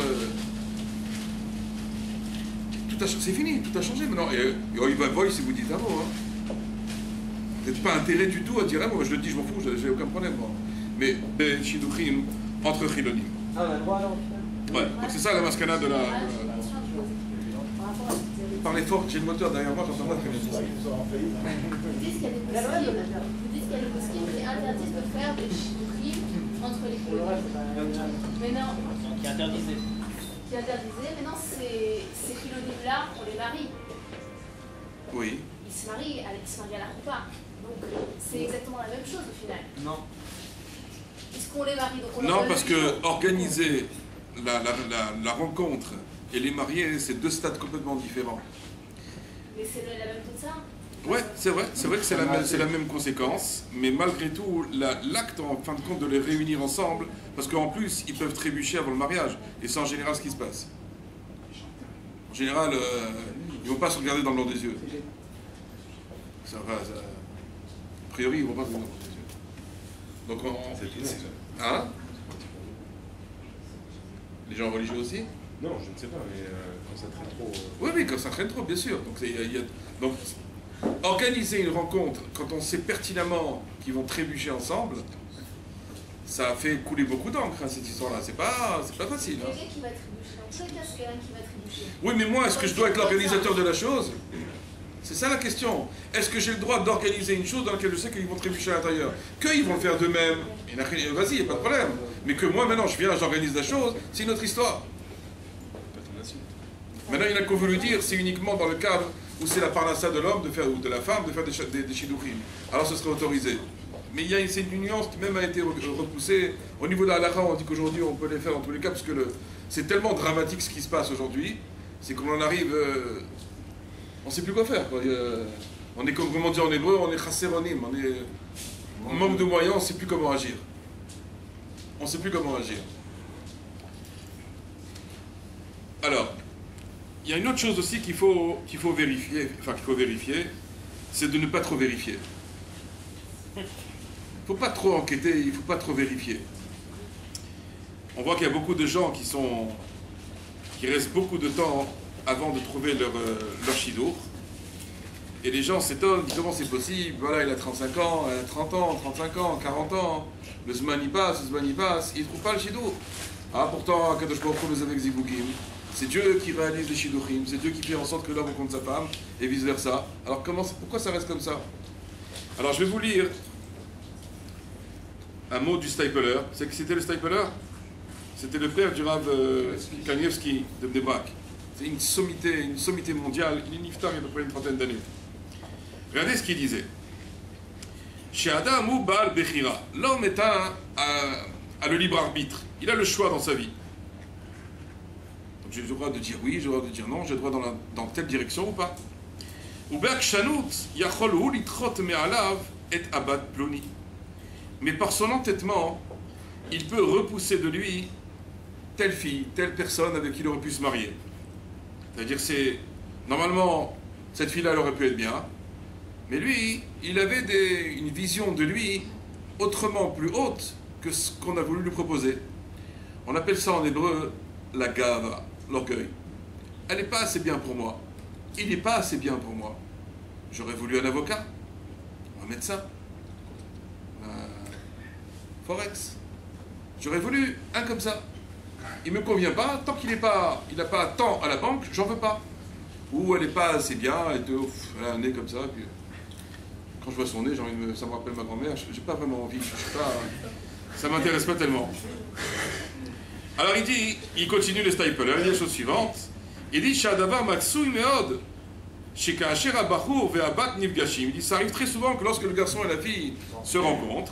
[SPEAKER 2] C'est fini, tout a changé maintenant. Et il va voir si vous dites un mot. Hein. Vous n'êtes pas intérêt du tout à dire un mot. Je le dis, je m'en fous, j'ai aucun problème. Moi. Mais Shidduchim entre Chilonim.
[SPEAKER 6] Ah, on a le droit alors?
[SPEAKER 2] Ouais, donc c'est ça la mascana de la. Parlez fort, j'ai le moteur derrière moi, j'entends pas très bien.
[SPEAKER 8] Vous dites qu'il y a des poskim qui interdisent de faire des shidduchim entre les Chilonim. Mais non.
[SPEAKER 5] Qui interdisait.
[SPEAKER 8] Qui interdisait, mais non, ces Chilonim-là, on les marie.
[SPEAKER 2] Oui.
[SPEAKER 8] Ils se marient à la Choupa. Donc c'est exactement la même chose au final.
[SPEAKER 6] Non.
[SPEAKER 8] Est-ce qu'on les marie donc on
[SPEAKER 2] Non, parce que organiser la rencontre et les marier, c'est deux stades complètement différents.
[SPEAKER 8] Mais c'est la même toute ça.
[SPEAKER 2] Ouais, c'est vrai que c'est la même conséquence, mais malgré tout, l'acte en fin de compte de les réunir ensemble, parce qu'en plus, ils peuvent trébucher avant le mariage, et c'est en général ce qui se passe. En général, ils ne vont pas se regarder dans le blanc des yeux. Ça va, a priori, ils vont pas venir. Donc, hein? Les gens religieux aussi?
[SPEAKER 7] Non, je ne sais pas, mais quand ça traîne trop...
[SPEAKER 2] Oui, oui, quand ça traîne trop, bien sûr. Donc, organiser une rencontre, quand on sait pertinemment qu'ils vont trébucher ensemble, ça a fait couler beaucoup d'encre, hein, cette histoire-là. C'est pas facile. Hein.
[SPEAKER 8] Quelqu'un qui va trébucher. Dans tous les cas, c'est quelqu'un qui va trébucher.
[SPEAKER 2] Oui, mais moi, est-ce que je dois être l'organisateur de la chose? C'est ça la question. Est-ce que j'ai le droit d'organiser une chose dans laquelle je sais qu'ils vont trébucher à l'intérieur? Qu'ils vont le faire d'eux-mêmes, vas-y, il n'y a pas de problème. Mais que moi, maintenant, je viens, j'organise la chose, c'est une autre histoire. Maintenant, il y en a qu'on veut lui dire, c'est uniquement dans le cadre où c'est la parnassa de l'homme ou de la femme de faire des shidduchim. Alors ce serait autorisé. Mais c'est une nuance qui même a été repoussée. Au niveau de la halakha, on dit qu'aujourd'hui, on peut les faire dans tous les cas, parce que c'est tellement dramatique ce qui se passe aujourd'hui, c'est qu'on en arrive... on ne sait plus quoi faire. Quoi. On est, comme on dit en hébreu, on est chasseronim, on manque de moyens, on ne sait plus comment agir. On ne sait plus comment agir. Alors, il y a une autre chose aussi qu'il faut vérifier, c'est de ne pas trop vérifier. Il ne faut pas trop enquêter, il ne faut pas trop vérifier. On voit qu'il y a beaucoup de gens qui restent beaucoup de temps avant de trouver leur shidour. Et les gens s'étonnent, comment c'est possible, voilà, il a 35 ans, 30 ans, 35 ans, 40 ans, le zman il passe, il ne trouve pas le shidour. Ah, pourtant, Kadosh Baruch Hu nous avec Zibugim. C'est Dieu qui réalise les shidduchim, c'est Dieu qui fait en sorte que l'homme rencontre sa femme, et vice-versa. Alors pourquoi ça reste comme ça? Alors je vais vous lire un mot du Stapler. Vous savez qui c'était le Stapler? C'était le père du Rav Kanievski de Bnei Brak. C'est une sommité mondiale, il est niftar il y a à peu près une trentaine d'années. Regardez ce qu'il disait. Chez Adam ou Baal Bechira, l'homme a le libre arbitre, il a le choix dans sa vie. J'ai le droit de dire oui, j'ai le droit de dire non, j'ai le droit dans telle direction ou pas. Mais par son entêtement, il peut repousser de lui telle fille, telle personne avec qui il aurait pu se marier. C'est-à-dire, normalement, cette fille-là, elle aurait pu être bien, mais lui, il avait une vision de lui autrement plus haute que ce qu'on a voulu lui proposer. On appelle ça en hébreu la gava. L'orgueil. Elle n'est pas assez bien pour moi. Il n'est pas assez bien pour moi. J'aurais voulu un avocat, un médecin, Forex. J'aurais voulu un comme ça. Il ne me convient pas, tant qu'il n'a pas tant à la banque, j'en veux pas. Ou elle n'est pas assez bien, elle a un nez comme ça, puis quand je vois son nez, ça me rappelle ma grand-mère, j'ai pas vraiment envie, ça m'intéresse pas tellement. Alors il continue le Stapler, il dit la chose suivante, il dit Shadavar Matsui Meod, Shekasher Abachur Ve'abat Nifgashim. Il dit ça arrive très souvent que lorsque le garçon et la fille se rencontrent,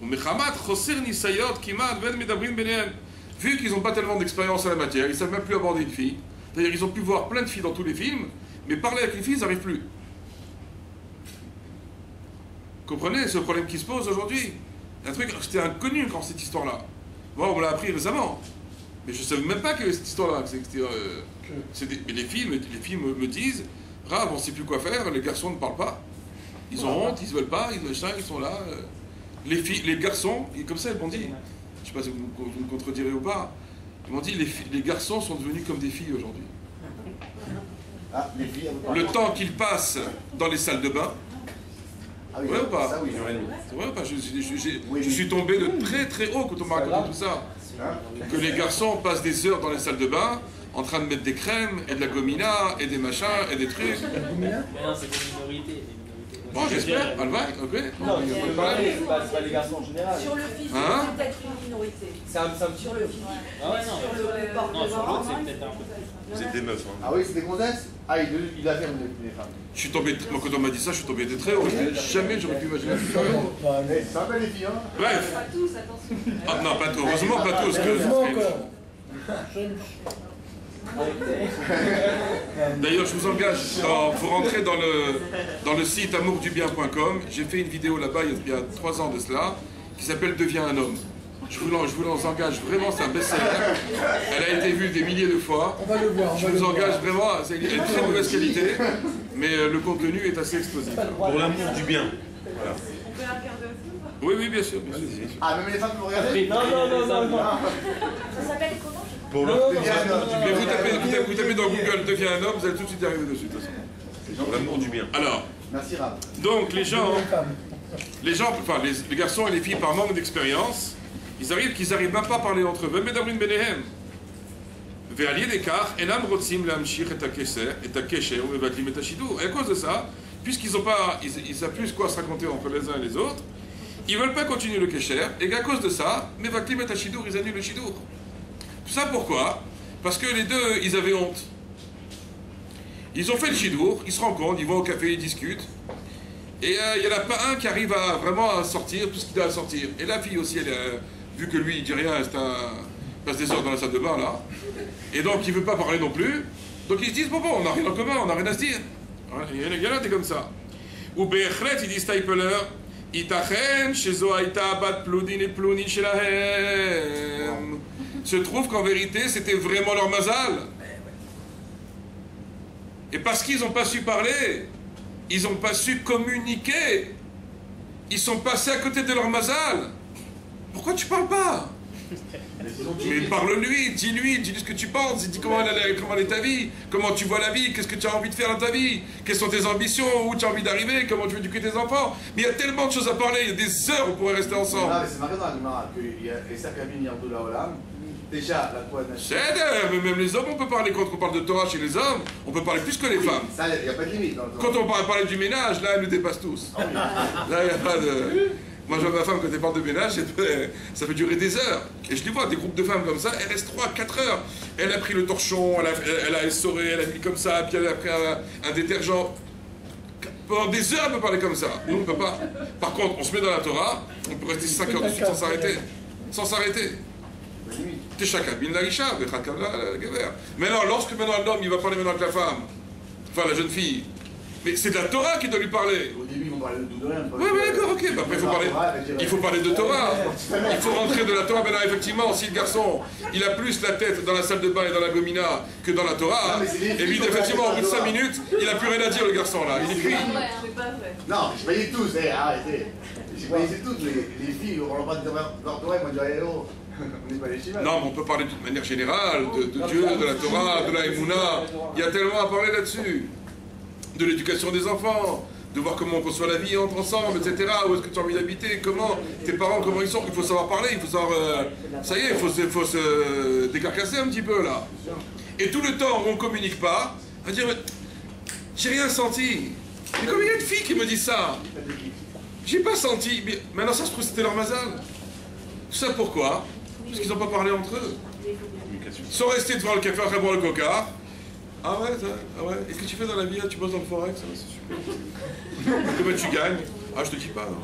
[SPEAKER 2] Umechamat Choser Nisayot Kimat Ven Medabrim Benehem. Vu qu'ils n'ont pas tellement d'expérience en la matière, ils ne savent même plus aborder une fille. C'est-à-dire qu'ils ont pu voir plein de filles dans tous les films, mais parler avec une fille, ils n'arrivent plus. Comprenez ce problème qui se pose aujourd'hui? Un truc, c'était inconnu quand cette histoire-là. Moi, on l'a appris récemment. Mais je ne savais même pas qu'il y avait cette histoire-là. Mais les filles me disent, Rav, on ne sait plus quoi faire, les garçons ne parlent pas. Ils ont honte, ils ne se veulent pas, ils sont là. Les garçons, comme ça, ils m'ont dit, je ne sais pas si vous me contredirez ou pas, ils m'ont dit, les garçons sont devenus comme des filles aujourd'hui.
[SPEAKER 4] Ah, les filles,
[SPEAKER 2] le temps qu'ils passent dans les salles de bain,
[SPEAKER 4] ah oui,
[SPEAKER 2] ouais ou pas?
[SPEAKER 4] Ça, oui.
[SPEAKER 2] C'est vrai ou pas? Je suis tombé de très très haut quand on m'a raconté tout ça. Que les garçons passent des heures dans les salles de bain en train de mettre des crèmes et de la gomina et des machins et des trucs.
[SPEAKER 5] Mais non, c'est des minorités.
[SPEAKER 2] Bon, j'espère. Alva, ok.
[SPEAKER 6] Non, c'est pas les garçons en général.
[SPEAKER 9] Sur le physique,
[SPEAKER 2] Hein?
[SPEAKER 9] c'est peut-être une minorité.
[SPEAKER 6] C'est un petit
[SPEAKER 9] Sur le physique.
[SPEAKER 5] Ah ouais, non.
[SPEAKER 9] Sur le
[SPEAKER 5] Non, sur
[SPEAKER 9] comportement.
[SPEAKER 5] l'autre, c'est peut-être un peu plus.
[SPEAKER 7] Vous êtes des meufs, hein.
[SPEAKER 4] Ah oui, c'est des gonzesses? Ah, il affirme les femmes.
[SPEAKER 2] Je suis tombé, moi quand on m'a dit ça, je suis tombé de très haut. Jamais j'aurais pu imaginer ça.
[SPEAKER 4] Eh, ça s'appelle les filles, hein?
[SPEAKER 2] Bref.
[SPEAKER 9] Pas tous, attention.
[SPEAKER 2] Ah, non, pas tous. Heureusement, pas tous.
[SPEAKER 3] Heureusement
[SPEAKER 2] D'ailleurs, je vous engage, vous rentrez dans le site amourdubien.com. J'ai fait une vidéo là-bas il y a 3 ans de cela, qui s'appelle Deviens un homme. Je vous engage vraiment, c'est un best-seller. Elle a été vue des milliers de fois.
[SPEAKER 3] On va le voir.
[SPEAKER 2] Je vous engage vraiment, c'est une très mauvaise qualité, mais le contenu est assez explosif.
[SPEAKER 7] Pour l'amour du bien. Voilà.
[SPEAKER 9] On peut la regarder aussi ou pas?
[SPEAKER 2] Oui, oui, bien sûr.
[SPEAKER 4] Ah, même les femmes peuvent regarder?
[SPEAKER 6] Non.
[SPEAKER 9] Ça s'appelle comment?
[SPEAKER 7] Pour l'amour
[SPEAKER 2] Mais vous tapez dans Google Deviens un homme, vous allez tout de suite y arriver dessus, de toute façon.
[SPEAKER 7] Pour l'amour du bien.
[SPEAKER 2] Alors,
[SPEAKER 4] Merci, Rab.
[SPEAKER 2] donc les gens, enfin les garçons et les filles par manque d'expérience, ils arrivent même pas à parler entre eux. Medabrin benehem. Ve'al yedekach enam rotzim lehamshich et hakesher umevatlim et hashidur. Et à cause de ça, puisqu'ils ont pas, ils savent plus quoi se raconter entre les uns et les autres, ils veulent pas continuer le kesher, et qu'à cause de ça, mevatlim et hashidur, ils annulent le shidur. Tout ça pourquoi? Parce que les deux, ils avaient honte. Ils ont fait le shidur, ils se rencontrent, ils vont au café, ils discutent. Et il n'y en a pas un qui arrive à vraiment sortir tout ce qu'il doit sortir. Et la fille aussi, elle, vu que lui, il dit rien, elle passe des heures dans la salle de bain, là. Et donc, il ne veut pas parler non plus. Donc, ils se disent, bon, on n'a rien en commun, on n'a rien à se dire. Il y en a des comme ça. Ou Bechret, ils disent Staipeler, Itachen, Shezo Aïta, Bat Ploudin et Ploudin, Shelahem. Se trouve qu'en vérité, c'était vraiment leur mazal. Et parce qu'ils n'ont pas su parler, ils n'ont pas su communiquer, ils sont passés à côté de leur mazal. Pourquoi tu parles pas? Mais parle-lui, dis-lui ce que tu penses, dis comment est ta vie, comment tu vois la vie, qu'est-ce que tu as envie de faire dans ta vie, quelles sont tes ambitions, où tu as envie d'arriver, comment tu veux éduquer tes enfants. Mais il y a tellement de choses à parler, il y a des heures où on pourrait rester ensemble.
[SPEAKER 4] Ah, mais c'est marrant dans la Gemara qu'il y a Essa Kabin Yardoula Olam. Déjà, la Torah
[SPEAKER 2] C'est mais même les hommes, on peut parler, quand on parle de Torah chez les hommes, on peut parler plus que les femmes.
[SPEAKER 4] Ça, il n'y a pas de limite dans le
[SPEAKER 2] Quand on parle du ménage, là, elle nous dépasse tous. Là, il n'y a pas de... Moi, je vois ma femme, quand elle parle de ménage, ça peut durer des heures. Et je les vois, des groupes de femmes comme ça, elles restent 3-4 heures. Elle a pris le torchon, elle a essoré, elle a mis comme ça, puis elle a pris un détergent. Pendant des heures, elle peut parler comme ça. Nous, on ne peut pas. Par contre, on se met dans la Torah, on peut rester 5 heures dessus sans s'arrêter. Sans s'arrêter. Maintenant, lorsque l'homme, il va parler maintenant avec la femme, enfin la jeune fille, mais c'est de la Torah qui doit lui parler.
[SPEAKER 4] Au début, ils vont parler de tout de rien.
[SPEAKER 2] Oui, d'accord, ok. Bah, après, il faut parler de Torah. Il faut rentrer de la Torah. Maintenant, effectivement, si le garçon, il a plus la tête dans la salle de bain et dans la gomina que dans la Torah, et puis, effectivement, au bout de 5 minutes, il n'a plus rien à dire, le garçon, là. Il est cuit.
[SPEAKER 9] C'est pas vrai.
[SPEAKER 4] Non, je payais tous, arrêtez. J'ai payé toutes, les filles, on va pas dire leur Torah, ils vont dire, oh, on n'est pas les chimères.
[SPEAKER 2] Non, mais on peut parler de manière générale, de Dieu, de la Torah, de la Emouna. Il y a tellement à parler là-dessus. De l'éducation des enfants, de voir comment on conçoit la vie entre ensemble, etc. Où est-ce que tu as envie d'habiter, comment, tes parents, comment ils sont. Il faut savoir parler, il faut savoir... ça y est, il faut se décarcasser un petit peu, là. Et tout le temps où on ne communique pas, on va dire, j'ai rien senti. Mais combien de filles qui me disent ça? J'ai pas senti. Mais maintenant, ça se trouve, c'était leur mazal. Tout ça pourquoi? Parce qu'ils n'ont pas parlé entre eux. Ils sont restés devant le café à boire le coca. Ah ouais, et ce que tu fais dans la vie, tu bosses dans le forex, c'est super. Combien tu gagnes? Ah, je te dis pas. Non.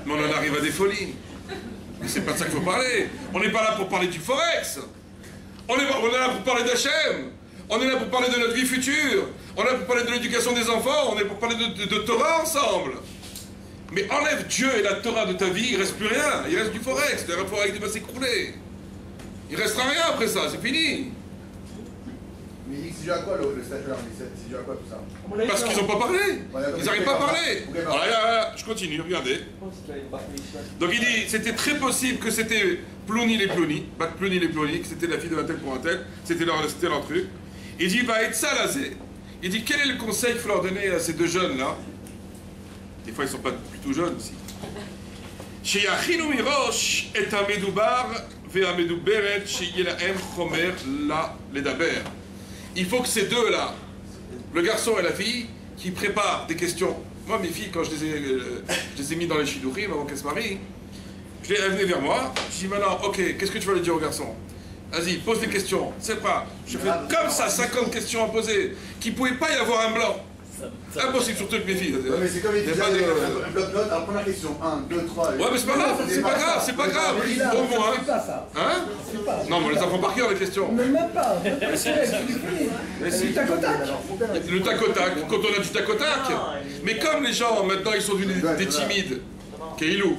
[SPEAKER 2] Mais on en arrive à des folies. Mais c'est pas de ça qu'il faut parler. On n'est pas là pour parler du forex. On est là pour parler d'Hachem. On est là pour parler de notre vie future. On est là pour parler de l'éducation des enfants. On est pour parler de Torah ensemble. Mais enlève Dieu et la Torah de ta vie, il reste plus rien. Il reste du forex. Le forex va s'écrouler. Il restera rien après ça, c'est fini.
[SPEAKER 4] Mais c'est dû à quoi le statut là? C'est dû à quoi tout ça?
[SPEAKER 2] Parce qu'ils n'ont pas parlé. Ils n'arrivent pas à parler. Je continue, regardez. Donc il dit, c'était très possible que c'était Plouni les Plouni, que c'était la fille de un tel pour un tel, c'était leur truc. Il dit, va être salazé. Il dit, quel est le conseil qu'il faut leur donner à ces deux jeunes-là? Des fois, ils ne sont pas du tout jeunes aussi. Sheyachinu mirosh et amedoubar ve'ameduberet sheyelahem chomer la ledaber. Il faut que ces deux-là, le garçon et la fille, qui préparent des questions. Moi, mes filles, quand je les ai mis dans les chidourim avant qu'elles se marient, elles venaient vers moi. Je dis maintenant, ok, qu'est-ce que tu vas lui dire au garçon? Vas-y, pose des questions. C'est pas. Je fais comme ça, 50 questions à poser, qu'il ne pouvait pas y avoir un blanc. C'est impossible, surtout avec mes filles.
[SPEAKER 4] Ouais, mais c'est comme il disait, un bloc-notes, alors première question, 1, 2, 3...
[SPEAKER 2] Ouais, mais c'est pas grave, c'est pas grave. Au moins. Hein? Non, mais on les apprend par cœur, les questions.
[SPEAKER 3] Mais même pas.
[SPEAKER 2] Mais si.
[SPEAKER 3] Le tac au tac.
[SPEAKER 2] Le tac au tac, quand on a du tac au tac. Mais comme les gens, maintenant, ils sont devenus des timides, Keilou.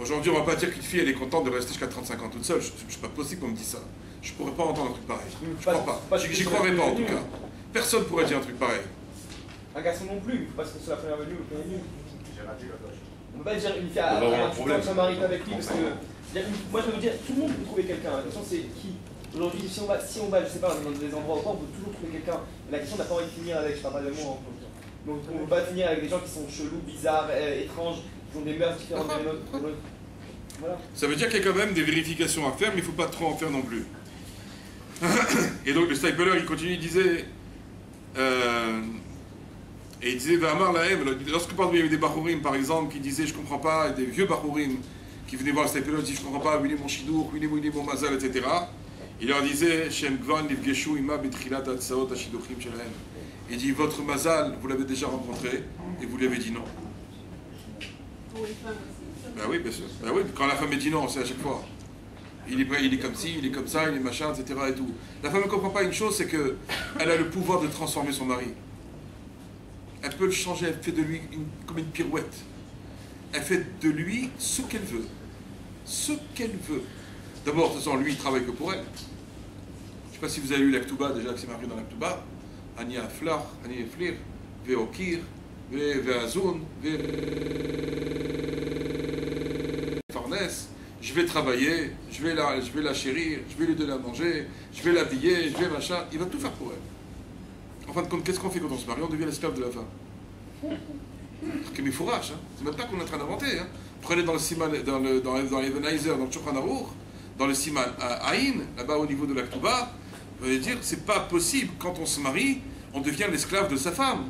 [SPEAKER 2] Aujourd'hui, on va pas dire qu'une fille, elle est contente de rester jusqu'à 35 ans toute seule. C'est pas possible qu'on me dise ça. Je pourrais pas entendre un truc pareil. Je crois pas. J'y croirais pas, en tout cas. Personne pourrait dire un truc pareil.
[SPEAKER 6] Un garçon non plus, il faut pas se sur la première venue ou le premier venu. On peut pas dire une fille à
[SPEAKER 7] On va avoir un problème.
[SPEAKER 6] son mari avec lui parce que. Moi je peux vous dire, tout le monde peut trouver quelqu'un. La question c'est qui. Aujourd'hui, si on va, je sais pas, dans des endroits où on peut toujours trouver quelqu'un. La question, on n'a pas envie de finir avec, je parle pas de moi. Donc on ne peut pas finir avec des gens qui sont chelous, bizarres, étranges, qui ont des mœurs différentes des nôtres. Voilà.
[SPEAKER 2] Ça veut dire qu'il y a quand même des vérifications à faire, mais il ne faut pas trop en faire non plus. Et donc le Stapler, il continue, il disait... et il disait, lorsque il y avait des Bahourim, par exemple, qui disaient, je comprends pas, des vieux Bahourim, qui venaient voir le Stapler, ils disaient, je comprends pas, où il est mon Shidour, où il est mon Mazal, etc. Il leur disait, Shem Gvan, Livgeshu, Ima, Betrilat, Atsaot, Ashidochim, Shelahem. Il dit, votre Mazal, vous l'avez déjà rencontré, et vous lui avez dit non.
[SPEAKER 9] Pour les femmes aussi.
[SPEAKER 2] Ben oui, bien sûr. Ben oui, quand la femme est dit non, c'est à chaque fois. Il est comme ci, il est comme ça, il est machin, etc. Et tout. La femme ne comprend pas une chose, c'est qu'elle a le pouvoir de transformer son mari. Elle peut le changer, elle fait de lui comme une pirouette. Elle fait de lui ce qu'elle veut. Ce qu'elle veut. D'abord, de toute façon, lui, il travaille que pour elle. Je ne sais pas si vous avez lu l'Aktuba, déjà que c'est marqué dans l'Aktuba. Ani Aflar, Ani Eflir, Veokir, Veazun, Farnès. Je vais travailler, je vais la chérir, je vais lui donner à manger, je vais l'habiller, je vais machin. Il va tout faire pour elle. En fin de compte, qu'est-ce qu'on fait quand on se marie? On devient l'esclave de la femme. C'est comme il faut rage, hein. C'est même pas qu'on est en train d'inventer. Hein. Prenez dans le Siman, dans l'Ebenezer, dans le Shulchan Aruch, dans le Siman Aïn, là-bas au niveau de l'Aktuba, vous allez dire, c'est pas possible, quand on se marie, on devient l'esclave de sa femme.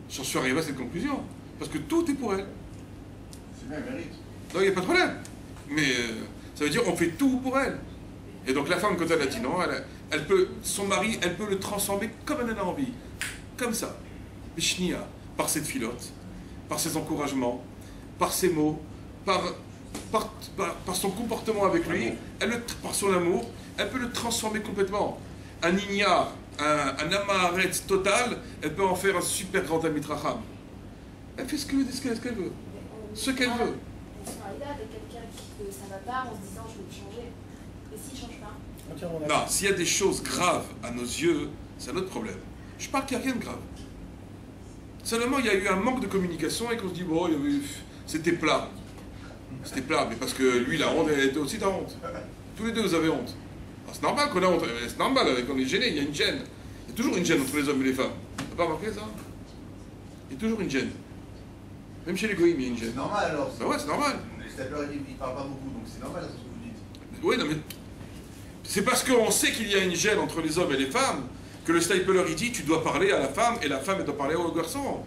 [SPEAKER 2] J'en suis arrivé à cette conclusion. Parce que tout est pour elle.
[SPEAKER 4] C'est bien, mérite.
[SPEAKER 2] Non, il n'y a pas de problème. Mais ça veut dire qu'on fait tout pour elle. Et donc la femme, quand elle a dit non, elle peut, son mari, elle peut le transformer comme elle en a envie. Comme ça. Bishnia, par cette filote, par ses encouragements, par ses mots, par son comportement avec lui, par son amour, elle peut le transformer complètement. Un ignare, un amaharet total, elle peut en faire un super grand amitracham. Elle fait ce qu'elle veut. Ce qu'elle veut.
[SPEAKER 8] On se marie là avec quelqu'un que ça va pas en se disant je vais le changer. Et s'il change pas?
[SPEAKER 2] Non, s'il y a des choses graves à nos yeux, c'est un autre problème. Je parle qu'il n'y a rien de grave. Seulement, il y a eu un manque de communication et qu'on se dit, bon, c'était plat. C'était plat, mais parce que lui, la honte, elle était aussi ta honte. Tous les deux, vous avez honte. C'est normal qu'on a honte, c'est normal, qu'on est gêné, il y a une gêne. Il y a toujours une gêne entre les hommes et les femmes. T'as pas remarqué ça? Il y a toujours une gêne. Même chez les goïms, il y a une gêne.
[SPEAKER 4] C'est normal alors.
[SPEAKER 2] Ben ouais, c'est normal.
[SPEAKER 4] Les stapleurs, ils parlent pas beaucoup, donc c'est normal, c'est ce que vous dites.
[SPEAKER 2] Oui, non, mais c'est parce qu'on sait qu'il y a une gêne entre les hommes et les femmes que le stapler, il dit, tu dois parler à la femme et la femme, elle doit parler au garçon.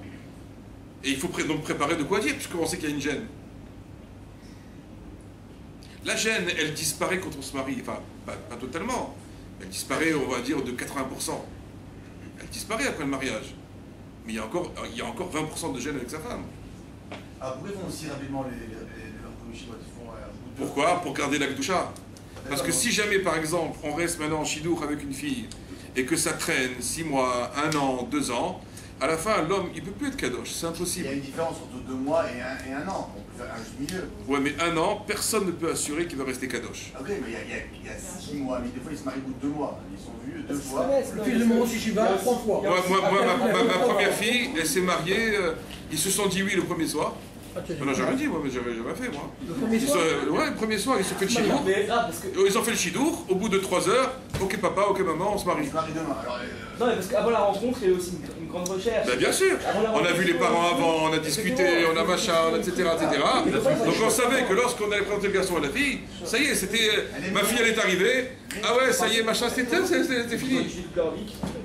[SPEAKER 2] Et il faut donc préparer de quoi dire, puisqu'on sait qu'il y a une gêne. La gêne, elle disparaît quand on se marie. Enfin, pas totalement. Elle disparaît, on va dire, de 80%. Elle disparaît après le mariage. Mais il y a encore 20% de gêne avec sa femme.
[SPEAKER 4] Ah, pourquoi ils font aussi rapidement leurs premiers chinois?
[SPEAKER 2] Pourquoi? Pour garder la Kedusha. Parce que si jamais, par exemple, on reste maintenant en chidour avec une fille et que ça traîne 6 mois, 1 an, 2 ans, à la fin, l'homme, il ne peut plus être kadosh, c'est impossible.
[SPEAKER 4] Il y a une différence entre 2 mois et un an. On peut faire un juste milieu.
[SPEAKER 2] Ouais, mais 1 an, personne ne peut assurer qu'il va rester kadosh.
[SPEAKER 4] Ok, mais il y a 6 mois, mais des fois ils se marient au bout de 2 mois. Ils sont vus 2 fois.
[SPEAKER 3] Le fils de mon Shishiva, 3 fois.
[SPEAKER 2] Ma première fille, elle s'est mariée, ils se sont dit oui le premier soir. Non, j'avais dit, moi, mais j'avais jamais fait, moi.
[SPEAKER 3] Le premier soir?
[SPEAKER 2] Ouais, le premier soir, ils se sont fait le chidour. Ils ont fait le chidour, au bout de 3 heures, ok papa, ok maman, on se marie.
[SPEAKER 4] Ils se marient demain. Alors,
[SPEAKER 6] non, mais parce qu'avant la rencontre, il y a aussi une grande recherche.
[SPEAKER 2] Ben, bien sûr, on a vu les parents avant, on a discuté, on a machin, etc. Donc on savait que lorsqu'on allait présenter le garçon à la fille, ça y est, c'était. Ma fille, elle est arrivée, ah ouais, ça y est, machin, c'était fini.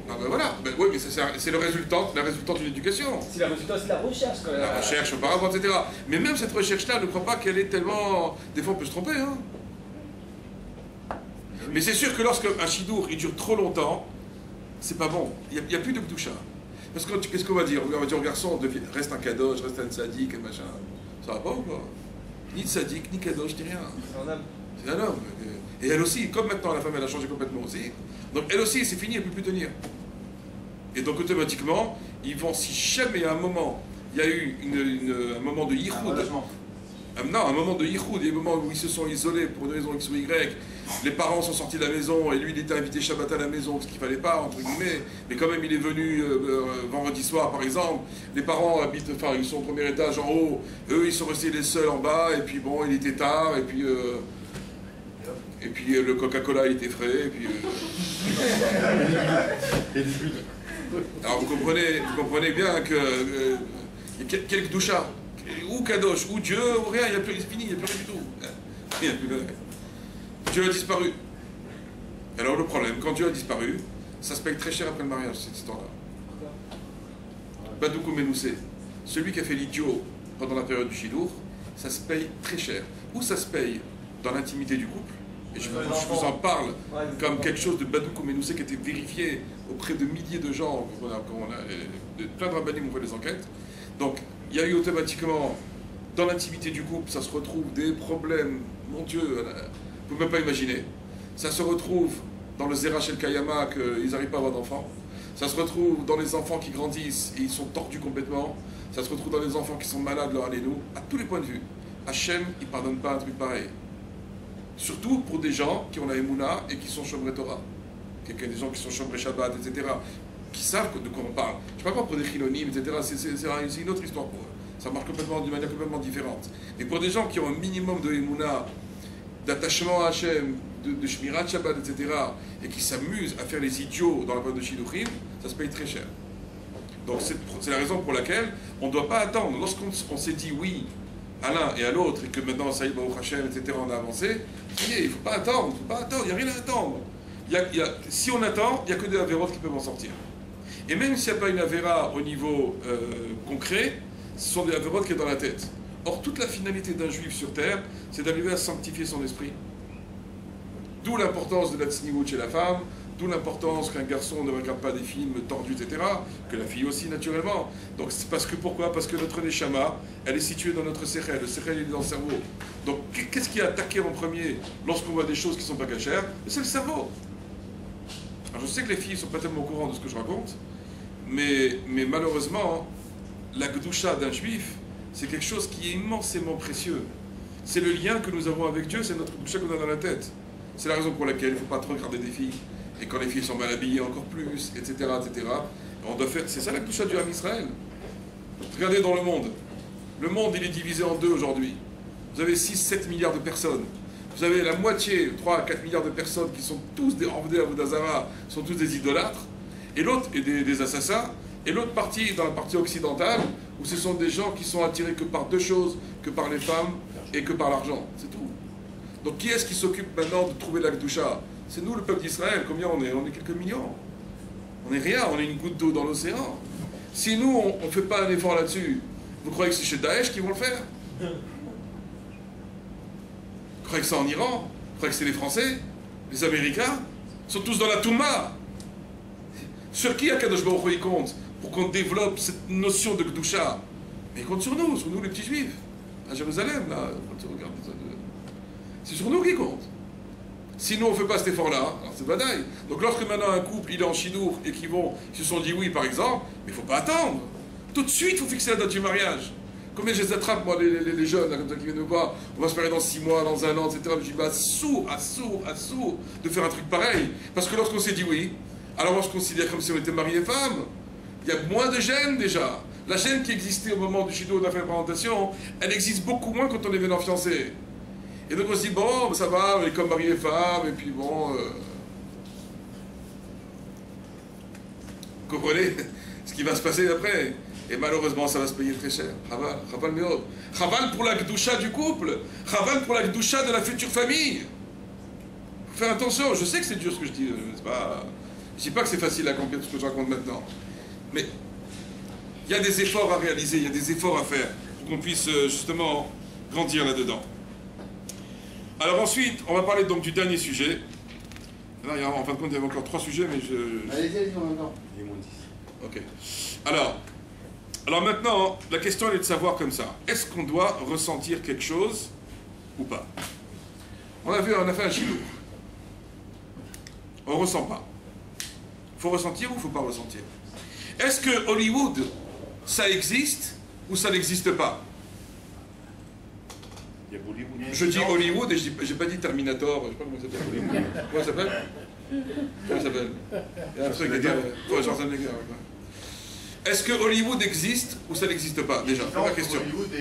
[SPEAKER 2] Ah ben voilà, ben, oui, mais c'est la résultante d'une éducation.
[SPEAKER 6] C'est la résultante, c'est la recherche quand même.
[SPEAKER 2] La recherche auparavant, etc. Mais même cette recherche-là, ne crois pas qu'elle est tellement. Des fois, on peut se tromper, hein. Mais c'est sûr que lorsqu'un chidour, il dure trop longtemps, c'est pas bon. Il n'y a plus de Kedusha. Parce que qu'est-ce qu'on va dire? On va dire au garçon, reste un kadosh, reste un sadique, et machin. Ça va pas ou quoi? Ni sadique, ni kadosh, ni rien.
[SPEAKER 6] C'est un homme.
[SPEAKER 2] C'est un homme. Et elle aussi, comme maintenant la femme, elle a changé complètement aussi. Donc elle aussi, c'est fini, elle ne peut plus tenir. Et donc automatiquement, ils vont, si jamais à un moment, il y a eu un moment de yichoud, Non, un moment de yichoud, des moments où ils se sont isolés pour une raison X ou Y. Les parents sont sortis de la maison et lui il était invité Shabbat à la maison, ce qu'il fallait pas, entre guillemets. Mais quand même il est venu vendredi soir par exemple. Les parents habitent, enfin ils sont au premier étage en haut, eux ils sont restés les seuls en bas, et puis bon il était tard, et puis le Coca-Cola il était frais, et puis... Alors vous comprenez bien que quelques douchas, ou Kadosh, ou Dieu, ou rien, c'est fini, il n'y a plus rien du tout. Il n'y a plus rien. Dieu a disparu. Alors le problème, quand Dieu a disparu, ça se paye très cher après le mariage, cette histoire-là. Badoukou Menoussé, celui qui a fait l'idiot pendant la période du Shidour, ça se paye très cher. Ou ça se paye dans l'intimité du couple, et je vous en parle comme quelque chose de Badoukou Menoussé qui a été vérifié auprès de milliers de gens, plein de rabbinim ont fait des enquêtes. Donc, il y a eu automatiquement, dans l'intimité du couple, ça se retrouve des problèmes, mon Dieu, vous ne pouvez même pas imaginer. Ça se retrouve dans le Zerach El Kayama, qu'ils n'arrivent pas à avoir d'enfants. Ça se retrouve dans les enfants qui grandissent et ils sont tordus complètement. Ça se retrouve dans les enfants qui sont malades, leur allénou, à tous les points de vue. Hachem, il ne pardonne pas un truc pareil. Surtout pour des gens qui ont la Emouna et qui sont Shomrei Torah. Des gens qui sont Shomrei Shabbat, etc. Qui savent de quoi on parle. Je ne parle pas pour des chilonim, etc. C'est une autre histoire pour eux. Ça marche complètement d'une manière complètement différente. Mais pour des gens qui ont un minimum de Emouna, d'attachement à Hachem, de Shmirat Shabbat, etc., et qui s'amusent à faire les idiots dans la période de Shidduchim, ça se paye très cher. Donc c'est la raison pour laquelle on ne doit pas attendre. Lorsqu'on s'est dit oui à l'un et à l'autre, et que maintenant, ça y est, Baruch Hashem, etc., on a avancé, il ne faut pas attendre, il n'y a rien à attendre. Si on attend, il n'y a que des avérotes qui peuvent en sortir. Et même s'il n'y a pas une avéra au niveau concret, ce sont des avérotes qui sont dans la tête. Or, toute la finalité d'un juif sur terre, c'est d'arriver à sanctifier son esprit. D'où l'importance de la tsniout chez la femme, d'où l'importance qu'un garçon ne regarde pas des films tordus, etc., que la fille aussi, naturellement. Donc, pourquoi? Parce que notre neshama, elle est située dans notre sechel. Le sechel, il est dans le cerveau. Donc, qu'est-ce qui est attaqué en premier lorsqu'on voit des choses qui ne sont pas cachères? C'est le cerveau. Alors, je sais que les filles ne sont pas tellement au courant de ce que je raconte, mais malheureusement, la gdoucha d'un juif, c'est quelque chose qui est immensément précieux. C'est le lien que nous avons avec Dieu, c'est notre gdoucha qu'on a dans la tête. C'est la raison pour laquelle il ne faut pas trop regarder des filles. Et quand les filles sont mal habillées, encore plus, etc., etc. On doit faire... C'est ça la gdoucha du Ham Israël. Regardez dans le monde. Le monde, il est divisé en deux aujourd'hui. Vous avez 6-7 milliards de personnes. Vous avez la moitié, 3 à 4 milliards de personnes qui sont tous des Orvedé Avodazara, sont tous des idolâtres, et l'autre est des assassins, et l'autre partie, dans la partie occidentale, où ce sont des gens qui sont attirés que par deux choses, que par les femmes et que par l'argent. C'est tout. Donc qui est-ce qui s'occupe maintenant de trouver la Gdoucha? C'est nous, le peuple d'Israël. Combien on est? On est quelques millions. On n'est rien, on est une goutte d'eau dans l'océan. Si nous, on ne fait pas un effort là-dessus, vous croyez que c'est chez Daesh qu'ils vont le faire? Vous croyez que c'est en Iran? Vous croyez que c'est les Français? Les Américains? Ils sont tous dans la Touma. Sur qui Akadosh Baruch Hu il compte pour qu'on développe cette notion de Gdoucha? Mais il compte sur nous les petits juifs. À Jérusalem, là, quand tu regardes ça. C'est sur nous qu'il compte. Si nous on ne fait pas cet effort-là, alors c'est badaï. Donc lorsque maintenant un couple il est en chidour et qu'ils se sont dit oui par exemple, mais il ne faut pas attendre. Tout de suite il faut fixer la date du mariage. Combien je les attrape moi les jeunes là, comme ça qui viennent me voir, on va se marier dans 6 mois, dans 1 an, etc. Je dis bah sourd de faire un truc pareil. Parce que lorsqu'on s'est dit oui, alors on se considère comme si on était mari et femme. Il y a moins de gêne déjà. La gêne qui existait au moment du chidour de la présentation, elle existe beaucoup moins quand on est maintenant fiancé. Et donc on se dit, bon, ça va, on est comme mari et femme, et puis bon... Vous comprenez ce qui va se passer après? Et malheureusement, ça va se payer très cher. Chaval meod. Chaval pour la gdoucha du couple. Chaval pour la gdoucha de la future famille. Faut faire attention, je sais que c'est dur ce que je dis. Je dis pas que c'est facile à accomplir tout ce que je raconte maintenant. Mais il y a des efforts à réaliser, il y a des efforts à faire pour qu'on puisse justement grandir là-dedans. Alors ensuite, on va parler donc du dernier sujet. Là, en fin de compte, il y avait encore 3 sujets, mais je...
[SPEAKER 4] Allez-y, maintenant.
[SPEAKER 7] Il est moins 10.
[SPEAKER 2] Ok. Alors maintenant, la question elle est de savoir comme ça. Est-ce qu'on doit ressentir quelque chose ou pas? On a fait un chidour. On ne ressent pas. Il faut ressentir ou il ne faut pas ressentir? Est-ce que Hollywood, ça existe ou ça n'existe pas?
[SPEAKER 7] Il y a Bollywood.
[SPEAKER 2] Je dis Hollywood et j'ai pas dit Terminator, je sais pas comment ça s'appelle. Comment ça s'appelle? Comment ça s'appelle? Il y a un truc à dire. Est-ce que Hollywood existe ou ça n'existe pas déjà? C'est ma question.
[SPEAKER 4] Hollywood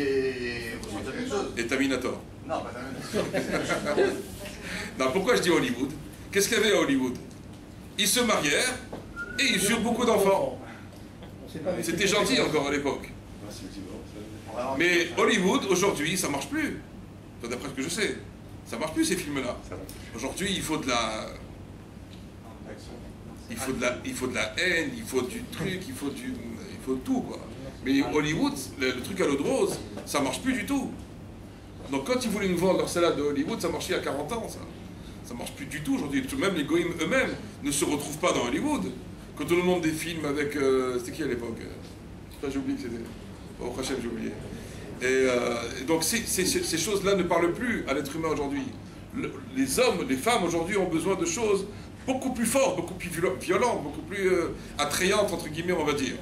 [SPEAKER 4] et
[SPEAKER 2] Terminator.
[SPEAKER 4] Non, pas Terminator.
[SPEAKER 2] Non, pourquoi je dis Hollywood? Qu'est-ce qu'il y avait à Hollywood? Ils se marièrent et ils eurent beaucoup d'enfants. C'était gentil encore à l'époque. Mais Hollywood, aujourd'hui, ça marche plus. D'après ce que je sais, ça marche plus ces films-là. Aujourd'hui, il faut de la... Il faut de la haine, il faut du truc, il faut tout, quoi. Mais Hollywood, le truc à l'eau de rose, ça marche plus du tout. Donc quand ils voulaient nous vendre leur salade de Hollywood, ça marchait il y a 40 ans, ça. Ça marche plus du tout aujourd'hui. Même les goïms eux-mêmes ne se retrouvent pas dans Hollywood. Quand on nous montre des films avec... c'était qui à l'époque? J'ai oublié que c'était... Au prochain, j'ai oublié. Et donc ces choses-là ne parlent plus à l'être humain aujourd'hui. Les hommes, les femmes aujourd'hui ont besoin de choses beaucoup plus fortes, beaucoup plus violentes, beaucoup plus attrayantes, entre guillemets, on va dire.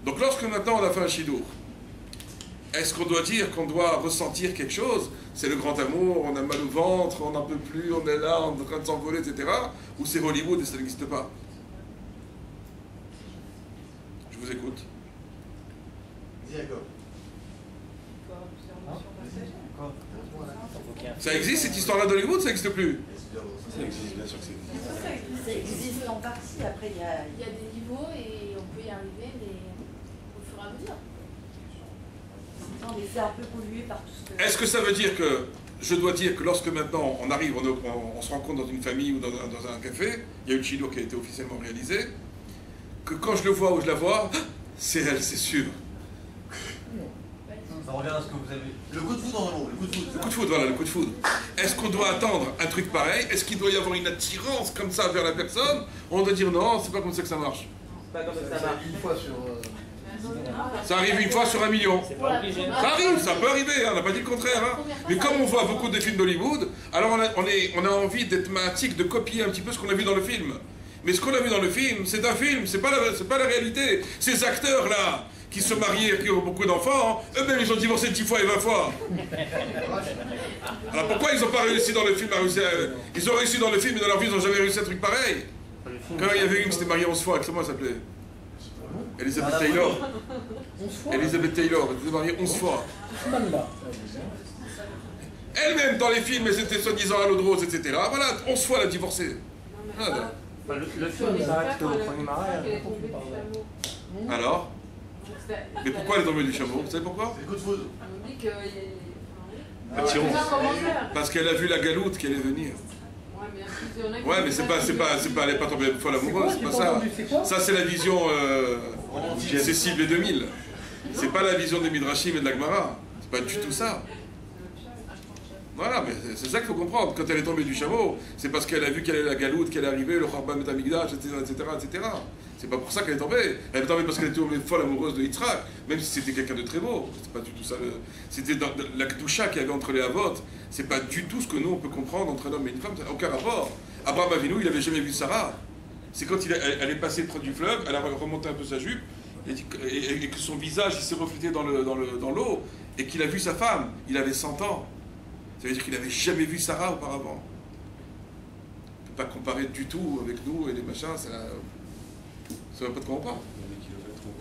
[SPEAKER 2] Donc lorsque maintenant on a fait un chidour, est-ce qu'on doit dire qu'on doit ressentir quelque chose? C'est le grand amour, on a mal au ventre, on n'en peut plus, on est là, on est en train de s'envoler, etc. Ou c'est Hollywood et ça n'existe pas? Je vous écoute. Ça existe cette histoire-là d'Hollywood, ça n'existe plus?
[SPEAKER 7] Ça existe, bien sûr que ça existe.
[SPEAKER 10] Ça existe en partie, après il y a
[SPEAKER 8] des niveaux et on peut y arriver, mais au fur et à mesure.
[SPEAKER 10] Non, mais c'est un peu pollué par tout ce que...
[SPEAKER 2] Est-ce que ça veut dire que, je dois dire que lorsque maintenant on arrive, on se rencontre dans une famille ou dans un café, il y a une chidour qui a été officiellement réalisée, que quand je le vois ou je la vois, c'est elle, c'est sûr.
[SPEAKER 3] Ça revient à ce que vous avez.
[SPEAKER 4] Le coup de foudre en haut, le coup de foudre.
[SPEAKER 2] Le coup de foudre, voilà, le coup de foudre. Est-ce qu'on doit attendre un truc pareil? Est-ce qu'il doit y avoir une attirance comme ça vers la personne? Ou on doit dire non, c'est pas comme ça que ça marche?
[SPEAKER 6] C'est pas comme ça que ça marche.
[SPEAKER 3] Une fois sur...
[SPEAKER 2] Ça arrive une fois sur 1 million.
[SPEAKER 5] C'est pas obligé.
[SPEAKER 2] Ça arrive, ça peut arriver, hein, on n'a pas dit le contraire. Hein. Mais comme on voit beaucoup de films d'Hollywood, alors on a envie d'être matique, de copier un petit peu ce qu'on a vu dans le film. Mais ce qu'on a vu dans le film, c'est un film, c'est pas la réalité. Ces acteurs-là, qui se marient, qui ont beaucoup d'enfants, eux-mêmes ils ont divorcé 10 fois et 20 fois. Alors pourquoi ils n'ont pas réussi dans le film Ils ont réussi dans le film, mais dans leur vie ils n'ont jamais réussi un truc pareil. Quand il y avait une qui s'était mariée 11 fois, comment elle s'appelait? Elizabeth Taylor. Elizabeth Taylor, elle s'était mariée 11 fois. Elle-même dans les films, elle était soi-disant à l'eau de rose, etc. Voilà, 11 fois elle a divorcé. Voilà.
[SPEAKER 3] Le film s'arrête au premier mariage.
[SPEAKER 2] Alors? Mais pourquoi elle est tombée du chameau? Vous savez pourquoi?
[SPEAKER 4] C'est le coup de foudre.
[SPEAKER 9] On dit que...
[SPEAKER 2] Parce qu'elle a vu la galoute qui allait venir. Ouais, mais elle n'est pas tombée folle amoureuse, c'est pas ça. Ça, c'est la vision Cécile et 2000. C'est pas la vision des Midrashim et de la Gemara. C'est pas du tout ça. Voilà, mais c'est ça qu'il faut comprendre. Quand elle est tombée du chameau, c'est parce qu'elle a vu qu'elle est la galoute, qu'elle est arrivée, le Chorban Betamigdash, etc., etc. C'est pas pour ça qu'elle est tombée. Elle est tombée parce qu'elle était tombée folle amoureuse de Yitzhak, même si c'était quelqu'un de très beau. C'est pas du tout ça. C'était la Kedusha qu'il y avait entre les Havot. C'est pas du tout ce que nous on peut comprendre entre un homme et une femme. Ça n'a aucun rapport. Abraham Avinu, il avait jamais vu Sarah. C'est quand elle est passée près du fleuve, elle a remonté un peu sa jupe, et que son visage s'est reflété dans l'eau, et qu'il a vu sa femme. Il avait 100 ans. Ça veut dire qu'il n'avait jamais vu Sarah auparavant. On ne peut pas comparer du tout avec nous et les machins, ça ne va pas de quoi on parle.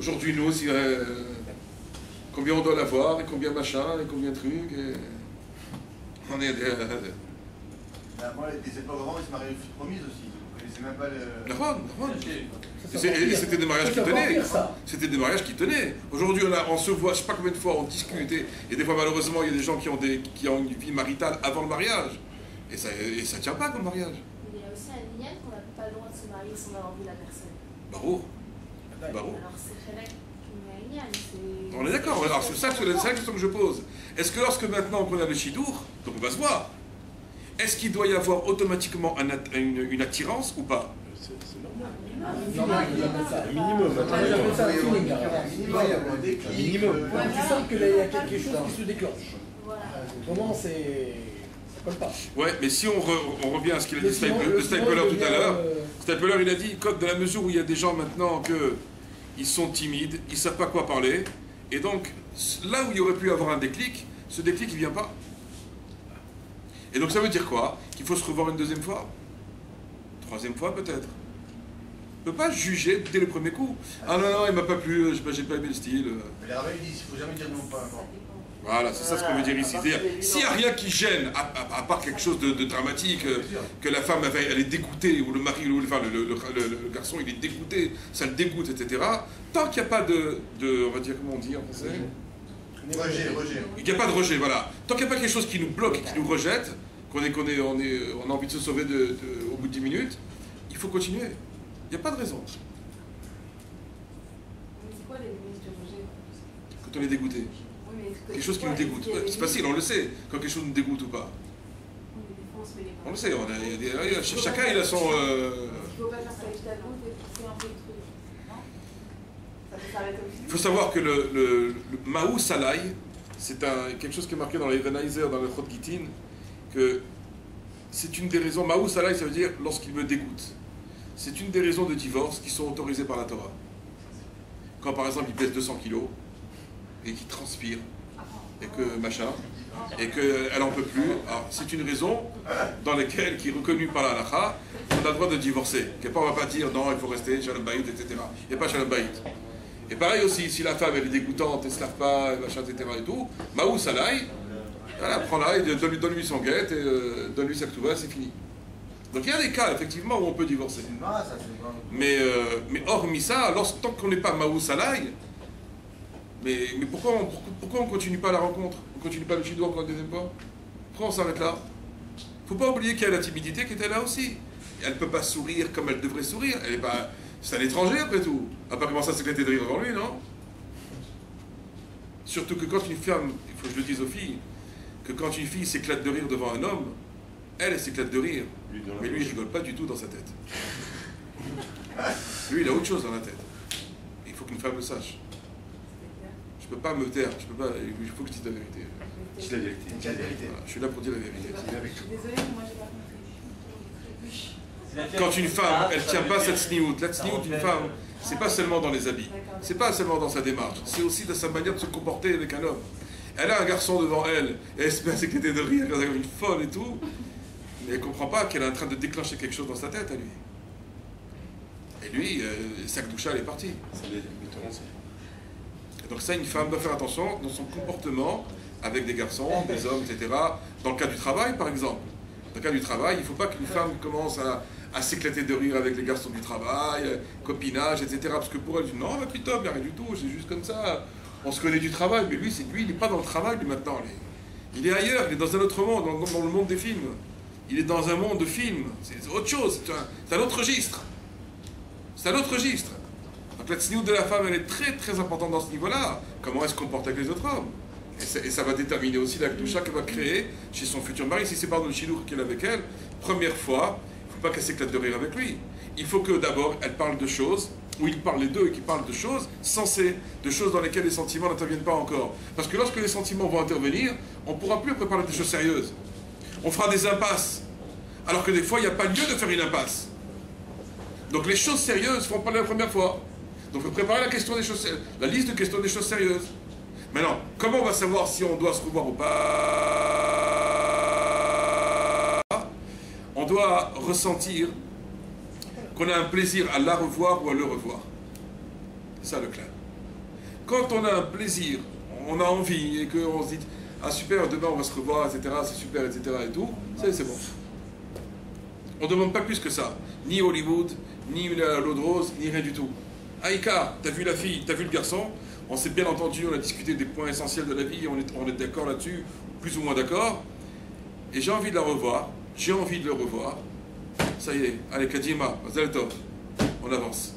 [SPEAKER 2] Aujourd'hui, nous aussi, combien on doit l'avoir, et combien machin, et combien de trucs, et... On est des...
[SPEAKER 4] Moi, les époques avant, ils se mariaient aux filles promises aussi. Vous connaissez même pas le...
[SPEAKER 2] Et c'était des mariages qui tenaient. C'était des mariages qui tenaient. Aujourd'hui, on se voit, je ne sais pas combien de fois, on discute. Et des fois, malheureusement, il y a des gens qui ont une vie maritale avant le mariage. Et ça ne tient pas comme mariage.
[SPEAKER 8] Il y a aussi un lien qu'on n'a pas le droit de se marier sans avoir vu la personne.
[SPEAKER 2] Barreau.
[SPEAKER 8] Alors c'est Chelek qui met un lien.
[SPEAKER 2] On est d'accord. Alors c'est ça la question que je pose. Est-ce que lorsque maintenant qu'on a le chidour, donc on va se voir, est-ce qu'il doit y avoir automatiquement une attirance ou pas?
[SPEAKER 7] C'est normal. Un minimum.
[SPEAKER 3] Un minimum. Tu sens qu'il y a quelque chose qui se déclenche. Autrement, c'est... ça colle pas.
[SPEAKER 2] Ouais, mais si on revient à ce qu'il a dit Stapler tout à l'heure, Stapler il a dit que dans la mesure où il y a des gens maintenant ils sont timides, ils ne savent pas quoi parler, et donc là où il y aurait pu avoir un déclic, ce déclic il ne vient pas. Et donc ça veut dire quoi? Qu'il faut se revoir une deuxième fois? Troisième fois peut-être? On ne peut pas juger dès le premier coup. Ah non, non, il m'a pas plu, j'ai pas aimé le style.
[SPEAKER 4] Mais les rabbins disent, il ne faut jamais dire non pas.
[SPEAKER 2] Voilà, c'est ça ce qu'on veut dire ici. S'il n'y a rien qui gêne, à part quelque chose de dramatique, que la femme elle est dégoûtée, ou le mari, ou enfin, le garçon il est dégoûté, ça le dégoûte, etc. Tant qu'il n'y a pas de, on va dire, comment on dit en français?
[SPEAKER 4] Rejet.
[SPEAKER 2] Il n'y a pas de rejet, voilà. Tant qu'il n'y a pas quelque chose qui nous bloque, qui nous rejette, on a envie de se sauver au bout de 10 minutes, il faut continuer. Il n'y a pas de raison.
[SPEAKER 9] C'est quoi les limites du rejet?
[SPEAKER 2] Quand on est dégoûté. Quelque chose qui nous dégoûte. C'est facile, on le sait, quand quelque chose nous dégoûte ou pas. On le sait, chacun il a son...
[SPEAKER 9] Il ne faut pas faire ça évidemment, il faut pousser un peu le truc. Non? Ça peut s'arrêter aussi.
[SPEAKER 2] Il faut savoir que le Maou Salai, c'est quelque chose qui est marqué dans les Renaiser, dans le Chod Gitin, que c'est une des raisons, Maou Salai ça veut dire lorsqu'il me dégoûte. C'est une des raisons de divorce qui sont autorisées par la Torah. Quand par exemple il pèse 200 kilos, et qui transpire, et que machin, et qu'elle n'en peut plus, c'est une raison dans laquelle, qui est reconnue par la halakha, on a le droit de divorcer. Qu'on ne va pas dire non, il faut rester, shalom bayit, etc. Il n'y a pas shalom bayit. Et pareil aussi, si la femme elle est dégoûtante, elle ne se lave pas, machin, etc. et tout, Maou Salai, prends-la et donne-lui son guette, et donne-lui sa ktouba, c'est fini. Donc il y a des cas, effectivement, où on peut divorcer. Mais hormis ça, tant qu'on n'est pas Maou Salai, mais pourquoi on ne continue pas la rencontre? On ne continue pas le chidour encore une deuxième fois? Pourquoi on s'arrête là? Il ne faut pas oublier qu'il y a la timidité qui était là aussi. Elle ne peut pas sourire comme elle devrait sourire. C'est un étranger après tout. Elle n'a pas commencé à s'éclater de rire devant lui, non? Surtout que quand une femme, il faut que je le dise aux filles, que quand une fille s'éclate de rire devant un homme, elle s'éclate de rire. Mais lui, il ne rigole pas du tout dans sa tête. Lui, il a autre chose dans la tête. Il faut qu'une femme le sache. Je ne peux pas me taire, il faut que je dise la vérité.
[SPEAKER 7] Dis la vérité.
[SPEAKER 2] Voilà, je suis là pour dire la vérité.
[SPEAKER 9] Désolée, moi j'ai pas compris.
[SPEAKER 2] Quand une femme, elle ne tient pas cette sniout, la sniout d'une femme, c'est pas seulement dans les habits, c'est pas seulement dans sa démarche, c'est aussi dans sa manière de se comporter avec un homme. Elle a un garçon devant elle, et elle se met à s'éclater de rire comme une folle et tout, mais elle ne comprend pas qu'elle est en train de déclencher quelque chose dans sa tête à lui. Et lui, sa kdoucha, elle est partie. Donc ça, une femme doit faire attention dans son comportement avec des garçons, des hommes, etc. Dans le cas du travail, par exemple. Dans le cas du travail, il ne faut pas qu'une femme commence à s'éclater de rire avec les garçons du travail, copinage, etc. Parce que pour elle, elle dit non, plutôt, mais rien du tout, c'est juste comme ça. On se connaît du travail, mais lui, il n'est pas dans le travail, lui, maintenant. Il est ailleurs, il est dans un autre monde, dans le monde des films. Il est dans un monde de films. C'est autre chose, c'est un autre registre. C'est un autre registre. Donc la tsniout de la femme, elle est très très importante dans ce niveau-là. Comment elle se comporte avec les autres hommes. Et ça va déterminer aussi la kdoucha qu'elle va créer chez son futur mari. Si c'est par le chidour qu'elle a avec elle, première fois, il ne faut pas qu'elle s'éclate de rire avec lui. Il faut que d'abord, elle parle de choses, ou ils parlent les deux et qu'ils parlent de choses sensées, de choses dans lesquelles les sentiments n'interviennent pas encore. Parce que lorsque les sentiments vont intervenir, on ne pourra plus après parler des choses sérieuses. On fera des impasses. Alors que des fois, il n'y a pas lieu de faire une impasse. Donc les choses sérieuses feront parler la première fois. Donc il faut préparer la liste de questions des choses sérieuses. Maintenant, comment on va savoir si on doit se revoir ou pas? On doit ressentir qu'on a un plaisir à la revoir ou à le revoir. C'est ça le clair. Quand on a un plaisir, on a envie et qu'on se dit ah super, demain on va se revoir, etc., c'est super, etc. et tout, c'est bon. On ne demande pas plus que ça. Ni Hollywood, ni l'eau de rose, ni rien du tout. Aïka, t'as vu la fille, t'as vu le garçon, on s'est bien entendu, on a discuté des points essentiels de la vie, on est d'accord là-dessus, plus ou moins d'accord, et j'ai envie de la revoir, j'ai envie de le revoir, ça y est, allez, Kadima, Mazal Tov, on avance.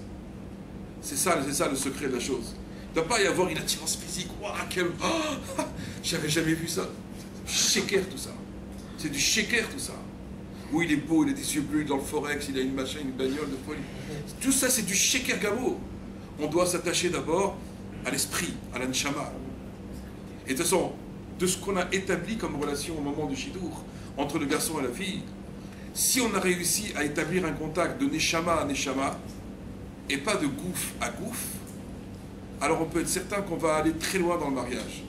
[SPEAKER 2] C'est ça le secret de la chose. Il ne doit pas y avoir une attirance physique, waouh, quel... Oh, j'avais jamais vu ça. C'est du shaker tout ça. C'est du shaker tout ça. Où il est beau, il a des yeux bleus dans le forex, il a une machin, une bagnole de folie. Tout ça, c'est du shaker gamo. On doit s'attacher d'abord à l'esprit, à l'anshama. Et de toute façon, de ce qu'on a établi comme relation au moment du shidour, entre le garçon et la fille, si on a réussi à établir un contact de neshama à neshama, et pas de gouffre à gouffre, alors on peut être certain qu'on va aller très loin dans le mariage.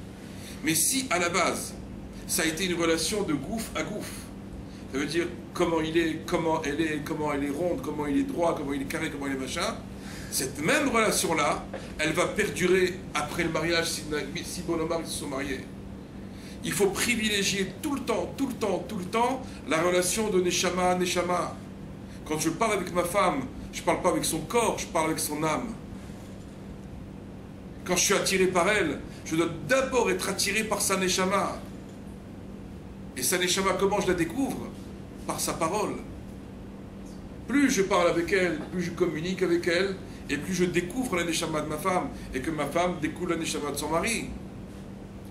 [SPEAKER 2] Mais si, à la base, ça a été une relation de gouffre à gouffre, Ça veut dire comment il est, comment elle est, comment elle est ronde, comment il est droit, comment il est carré, comment il est machin. Cette même relation-là, elle va perdurer après le mariage si bonhomme ils se sont mariés. Il faut privilégier tout le temps, la relation de Neshama à Neshama. Quand je parle avec ma femme, je ne parle pas avec son corps, je parle avec son âme. Quand je suis attiré par elle, je dois d'abord être attiré par sa Neshama. Et sa Neshama, comment je la découvre? Par sa parole. Plus je parle avec elle, plus je communique avec elle, et plus je découvre la Neshama de ma femme, et que ma femme découvre la Neshama de son mari.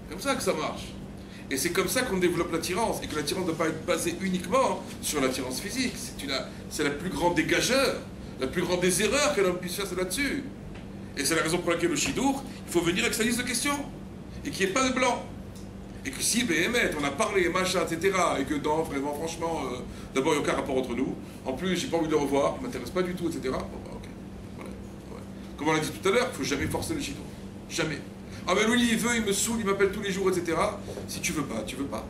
[SPEAKER 2] C'est comme ça que ça marche. Et c'est comme ça qu'on développe l'attirance, et que l'attirance ne doit pas être basée uniquement sur l'attirance physique. C'est la plus grande dégageur, la plus grande des erreurs que l'homme puisse faire, c'est là-dessus. Et c'est la raison pour laquelle le Shidour, il faut venir avec sa liste de questions, et qu'il n'y ait pas de blanc. Et que si, on a parlé, machin, etc., et que non, vraiment, franchement, d'abord, il n'y a aucun rapport entre nous, en plus, j'ai pas envie de le revoir, il ne m'intéresse pas du tout, etc., bon, bah, ok. Voilà. Ouais. Comme on l'a dit tout à l'heure, il ne faut jamais forcer le Shidour. Jamais. Ah ben lui, il veut, il me saoule, il m'appelle tous les jours, etc. Si tu veux pas, tu veux pas.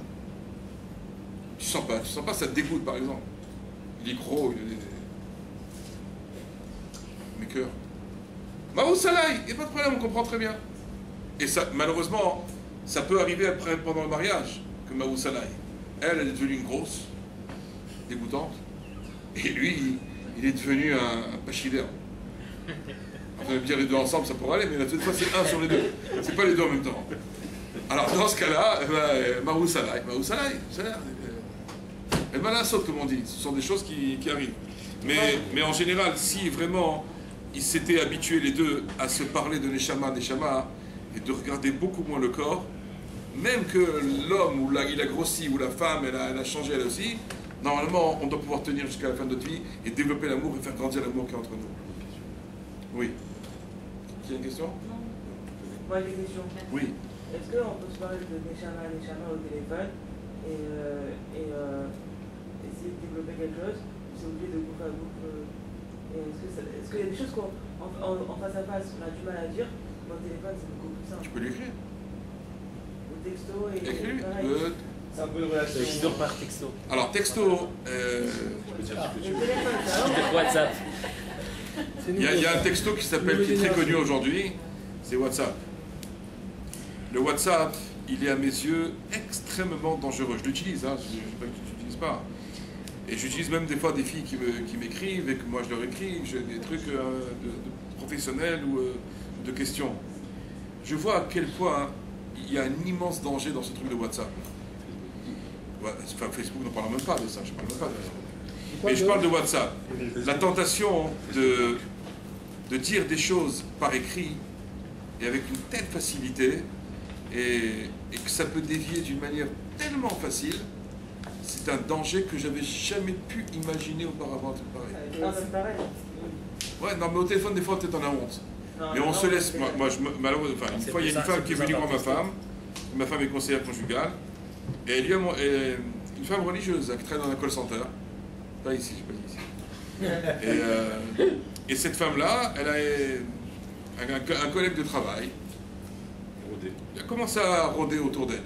[SPEAKER 2] Tu sens pas, ça te dégoûte, par exemple. Il est gros, il est... Mes cœurs. Mahou Salaï, il n'y a pas de problème, on comprend très bien. Et ça, malheureusement, ça peut arriver après, pendant le mariage, que Mahou Salaï, elle est devenue une grosse, dégoûtante, et lui, il est devenu un pachyderme. Enfin, dire les deux ensemble, ça pourrait aller, mais la toute fois, c'est un sur les deux. C'est pas les deux en même temps. Alors, dans ce cas-là, Mahou Salaï, elle m'a la saute, comme on dit. Ce sont des choses qui arrivent. Mais en général, si vraiment ils s'étaient habitués les deux à se parler de Neshama, et de regarder beaucoup moins le corps, même que l'homme, ou il a grossi, ou la femme, elle a changé elle aussi, normalement, on doit pouvoir tenir jusqu'à la fin de notre vie et développer l'amour et faire grandir l'amour qui est entre nous. Oui. Qui a une question?
[SPEAKER 11] Moi j'ai une question.
[SPEAKER 2] Oui.
[SPEAKER 11] Est-ce qu'on peut se parler de Neshama au téléphone et essayer de développer quelque chose? C'est obligé de boucle à boucle. Est-ce qu'il y a des choses qu'en face à face on a du mal à dire, mais au téléphone c'est beaucoup plus simple?
[SPEAKER 2] Tu peux l'écrire.
[SPEAKER 11] Au texto et...
[SPEAKER 2] Écris.
[SPEAKER 6] C'est un peu une relation.
[SPEAKER 5] Shidour par texto.
[SPEAKER 2] Alors, texto...
[SPEAKER 5] WhatsApp.
[SPEAKER 2] Il y a un texto qui est très connu aujourd'hui, c'est WhatsApp. Le WhatsApp, il est à mes yeux extrêmement dangereux. Je l'utilise, hein, je ne dis pas que je ne l'utilise pas. Et j'utilise même des fois des filles qui m'écrivent et que moi je leur écris, j'ai des trucs de professionnels ou de questions. Je vois à quel point il y a un immense danger dans ce truc de WhatsApp. Ouais, enfin, Facebook ne parle même pas de ça, je ne parle même pas de ça. Mais je parle de WhatsApp. La tentation de dire des choses par écrit et avec une telle facilité et que ça peut dévier d'une manière tellement facile, c'est un danger que j'avais jamais pu imaginer auparavant. Ouais, non, mais au téléphone, des fois, peut-être on a honte. Mais on se laisse. Malheureusement, une fois, il y a une femme qui est venue voir ma femme est conseillère conjugale, et elle lui a une femme religieuse qui travaille dans un call center. Pas ici, je ne sais pas ici. Et cette femme-là, elle a un collègue de travail. Il a commencé à rôder autour d'elle.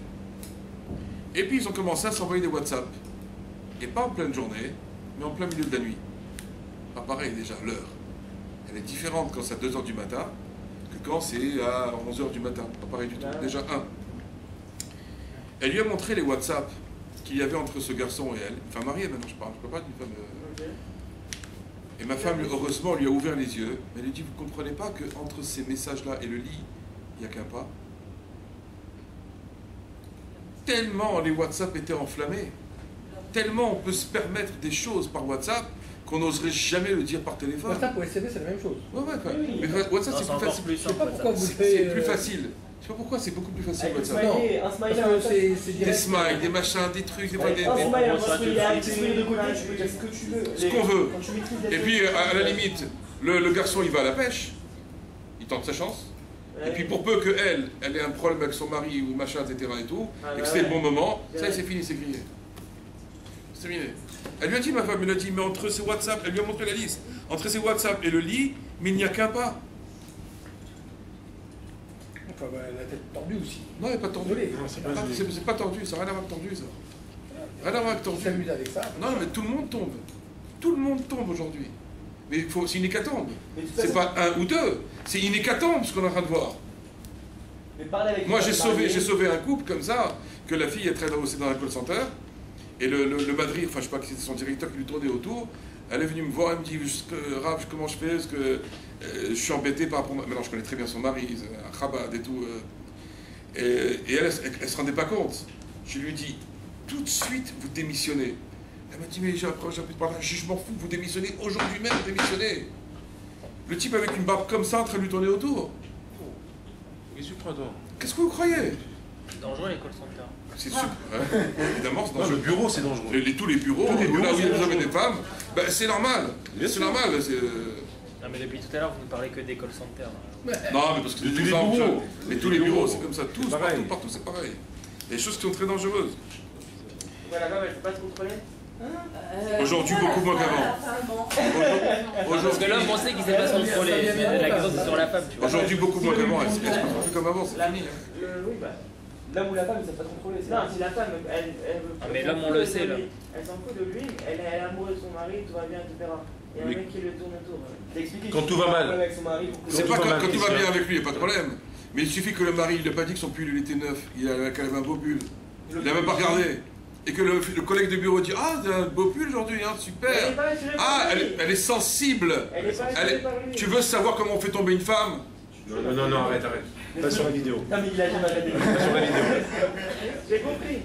[SPEAKER 2] Et puis ils ont commencé à s'envoyer des WhatsApp. Et pas en pleine journée, mais en plein milieu de la nuit. Pas pareil déjà, l'heure. Elle est différente quand c'est à 2h du matin que quand c'est à 11h du matin. Pas pareil du tout. Déjà, elle lui a montré les WhatsApp qu'il y avait entre ce garçon et elle. Enfin, mariée maintenant, je parle. Je ne parle pas d'une femme. Et ma femme, heureusement, lui a ouvert les yeux. Elle lui dit, vous ne comprenez pas qu'entre ces messages-là et le lit, il n'y a qu'un pas? Tellement les WhatsApp étaient enflammés. Tellement on peut se permettre des choses par WhatsApp qu'on n'oserait jamais le dire par téléphone.
[SPEAKER 3] WhatsApp ou SMS, c'est la même chose.
[SPEAKER 2] Ouais, mais WhatsApp, c'est plus facile.
[SPEAKER 3] Je sais pas pourquoi vous
[SPEAKER 2] C'est plus facile. Je sais pas pourquoi, c'est beaucoup plus facile WhatsApp.
[SPEAKER 11] Un smiley,
[SPEAKER 2] c'est des smiles, des machins, des trucs, des
[SPEAKER 11] un smiley, un petit smiley de côté, tu peux dire ce que tu veux.
[SPEAKER 2] Ce qu'on veut. Et puis, à la limite, le garçon, il va à la pêche. Il tente sa chance. Et puis pour peu qu'elle ait un problème avec son mari ou machin, etc. et tout, et que c'était le bon moment, ça c'est fini, c'est grillé. C'est terminé. Elle lui a dit, ma femme, elle lui a dit, mais entre ces WhatsApp, elle lui a montré la liste, entre ces WhatsApp et le lit, mais il n'y a qu'un pas.
[SPEAKER 3] Enfin, la tête tordue aussi.
[SPEAKER 2] Non, elle n'est pas tordue. C'est pas tordu, ça n'a rien à voir de tordu, ça. Rien à voir avec tordu.
[SPEAKER 3] S'amuse avec ça.
[SPEAKER 2] Non, mais tout le monde tombe. Tout le monde tombe aujourd'hui. Mais c'est une hécatombe. C'est pas un ou deux. C'est une hécatombe ce qu'on est en train de voir. Moi, j'ai sauvé un couple comme ça, que la fille est très aussi dans un call center, et le madrid, enfin je sais pas qui c'était son directeur qui lui tournait autour, elle est venue me voir, elle me dit Rav, comment je fais, parce que je suis embêté par rapport à... Maintenant je connais très bien son mari, un Chabad et tout, et elle se rendait pas compte. Je lui dis, tout de suite vous démissionnez. Elle m'a dit, mais j'ai pas un jugement fou, vous démissionnez aujourd'hui même, vous démissionnez. Le type avec une barbe comme ça en train de lui tourner autour. Qu'est-ce que vous croyez?
[SPEAKER 5] C'est dangereux les call centers.
[SPEAKER 2] C'est super. Évidemment, c'est dangereux.
[SPEAKER 7] Le bureau, c'est dangereux.
[SPEAKER 2] Tous les bureaux, là où il y a des hommes et des femmes, ben, c'est normal. C'est normal.
[SPEAKER 5] Non, mais depuis tout à l'heure, vous ne parlez que des call centers.
[SPEAKER 2] Non, mais parce que tous les bureaux. Mais tous les bureaux, c'est comme ça. Tous, partout, c'est pareil. Il y a des choses qui sont très dangereuses.
[SPEAKER 11] Ouais, la femme, elle ne peut pas se contrôler.
[SPEAKER 2] Aujourd'hui, beaucoup moins qu'avant.
[SPEAKER 5] Parce que l'homme, on sait qu'il ne sait pas se contrôler. La question, c'est sur la femme.
[SPEAKER 2] Aujourd'hui, beaucoup moins qu'avant. Elle se contrôle plus comme avant, c'est fini.
[SPEAKER 11] Oui, bah. L'homme ou la femme, ça ne peut pas se contrôler. Non, si la femme, elle veut.
[SPEAKER 5] Mais l'homme, on le sait, là.
[SPEAKER 11] Elle s'en fout de lui, elle est amoureuse de son mari, tout va bien, etc. Il y a un mec qui le tourne autour.
[SPEAKER 7] Quand tout va mal.
[SPEAKER 2] C'est pas quand tout va bien avec lui, il n'y a pas de problème. Mais il suffit que le mari, il n'a pas dit que son pull il était neuf, il avait quand même un beau pull. Il n'a même pas regardé. Et que le collègue de bureau dit, ah, t'as un beau pull aujourd'hui, hein, super. Ah, elle est sensible. Tu veux savoir comment on fait tomber une femme?
[SPEAKER 7] Non, arrête. Pas sur la vidéo.
[SPEAKER 11] Non, mais il a jamais arrêté.
[SPEAKER 7] Pas sur la vidéo.
[SPEAKER 11] J'ai compris.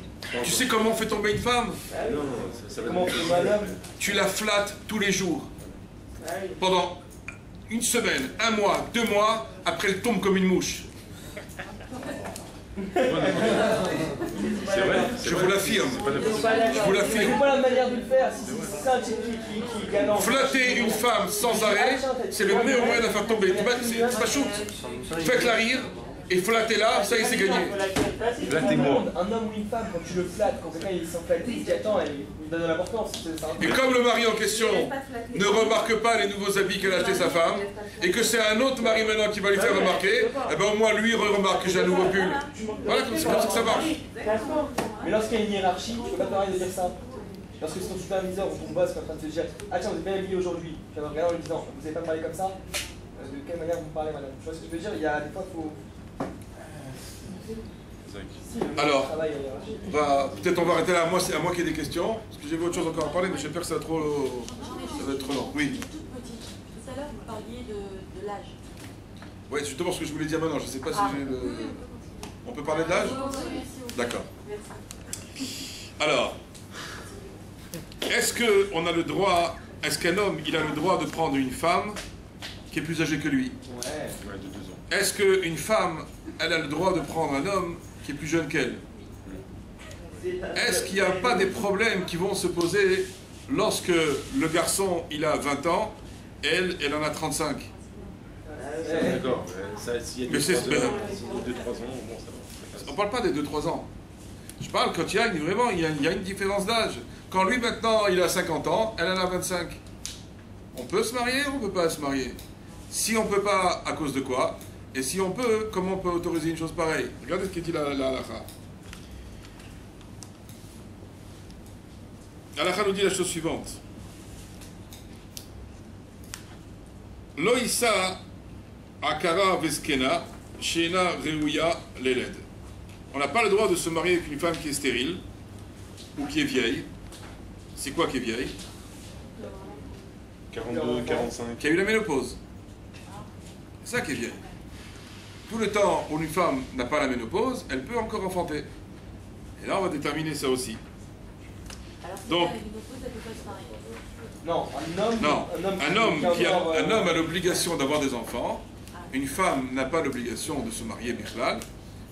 [SPEAKER 2] Tu sais comment on fait tomber une femme?
[SPEAKER 7] Non, ça va.
[SPEAKER 11] Comment on fait mal l'homme?
[SPEAKER 2] Tu la flattes tous les jours. Pendant une semaine, un mois, 2 mois, après elle tombe comme une mouche.
[SPEAKER 7] C'est vrai.
[SPEAKER 2] Je vous l'affirme. Je vous l'affirme.
[SPEAKER 11] C'est pas la manière de le faire. Si c'est ça qui gagne.
[SPEAKER 2] Flatter une femme sans arrêt, c'est le meilleur moyen de la faire tomber. C'est pas chou. Faites-la rire et flattez-la, ça y est, c'est gagné.
[SPEAKER 7] Flattez-moi.
[SPEAKER 11] Un homme ou une femme, quand tu le flattes, quand quelqu'un il s'en flatte, il dit attends, il donne de l'importance.
[SPEAKER 2] Et comme le mari en question ne remarque pas les nouveaux habits qu'elle a acheté sa femme, et que c'est un autre mari maintenant qui va lui faire remarquer, eh ben au moins lui remarque que j'ai un nouveau pull. Voilà, c'est comme ça que ça marche.
[SPEAKER 11] Mais lorsqu'il y a une hiérarchie, tu peux pas te permettre de dire ça. Lorsque c'est ton superviseur ou ton boss qui est en train de te dire ah tiens, vous êtes bien habillé aujourd'hui, tu vas regarder en lui disant vous n'avez pas parlé comme ça, de quelle manière vous me parlez, madame? Tu vois ce que je veux dire? Il y a des fois qu'il faut.
[SPEAKER 2] Alors, peut-être on va arrêter là, à moins qu'il y ait des questions, parce que j'ai vu autre chose encore à parler, mais j'ai peur que ça va être trop long. Oui.
[SPEAKER 10] Tout à l'heure, vous parliez de l'âge.
[SPEAKER 2] Oui, c'est justement ce que je voulais dire maintenant, je ne sais pas si j'ai le... On peut parler de l'âge? D'accord. Alors, est-ce qu'un homme, il a le droit de prendre une femme qui est plus âgée que lui?
[SPEAKER 7] Ouais, de 2 ans.
[SPEAKER 2] Est-ce qu'une femme, elle a le droit de prendre un homme qui est plus jeune qu'elle? Est-ce qu'il n'y a pas des problèmes qui vont se poser lorsque le garçon, il a 20 ans, elle en a 35?
[SPEAKER 7] D'accord, s'il y a 2-3 ans, bon, ça va.
[SPEAKER 2] On ne parle pas des 2-3 ans. Je parle quand il y a une différence d'âge. Quand lui, maintenant, il a 50 ans, elle en a 25. On peut se marier ou on ne peut pas se marier? Si on ne peut pas, à cause de quoi? Et si on peut, comment on peut autoriser une chose pareille? Regardez ce qu'il dit la halakha. La halakha nous dit la chose suivante. Lo issa akara veskena shena reuya leled. On n'a pas le droit de se marier avec une femme qui est stérile ou qui est vieille. C'est quoi qui est vieille?
[SPEAKER 7] 42, 45.
[SPEAKER 2] Qui a eu la ménopause. C'est ça qui est vieille. Tout le temps où une femme n'a pas la ménopause, elle peut encore enfanter. Et là, on va déterminer ça aussi.
[SPEAKER 10] Alors,
[SPEAKER 2] donc,
[SPEAKER 11] non,
[SPEAKER 2] un homme a l'obligation d'avoir des enfants. Une femme n'a pas l'obligation de se marier, Bichlal.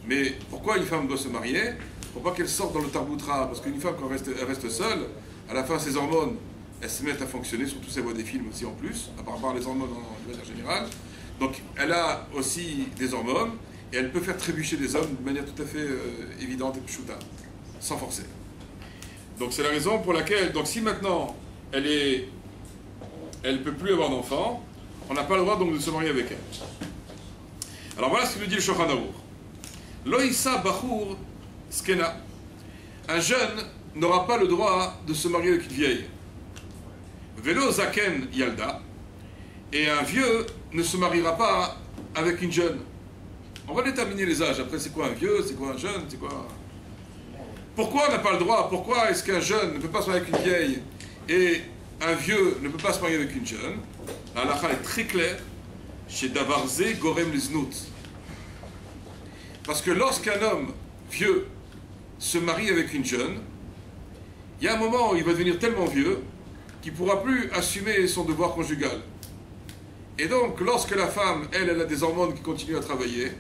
[SPEAKER 2] Mais pourquoi une femme doit se marier? Pour pas qu'elle sorte dans le tarboutra. Parce qu'une femme, quand elle reste seule, à la fin, ses hormones, elles se mettent à fonctionner, surtout si elle voit des films aussi en plus, à part les hormones de manière générale. Donc elle a aussi des hormones, et elle peut faire trébucher des hommes de manière tout à fait évidente et pchouta, sans forcer. Donc c'est la raison pour laquelle, donc si maintenant elle peut plus avoir d'enfants, on n'a pas le droit donc de se marier avec elle. Alors voilà ce que nous dit le Shulchan Arour. Lo issa bachour skena. Un jeune n'aura pas le droit de se marier avec une vieille. Velo zaken yalda. Et un vieux ne se mariera pas avec une jeune. On va déterminer les âges. Après, c'est quoi un vieux, c'est quoi un jeune, c'est quoi... Pourquoi on n'a pas le droit? Pourquoi est-ce qu'un jeune ne peut pas se marier avec une vieille et un vieux ne peut pas se marier avec une jeune? La halakha est très claire. Chez Davarze Gorem Liznout. Parce que lorsqu'un homme vieux se marie avec une jeune, il y a un moment où il va devenir tellement vieux qu'il ne pourra plus assumer son devoir conjugal. Et donc, lorsque la femme, elle a des hormones qui continuent à travailler,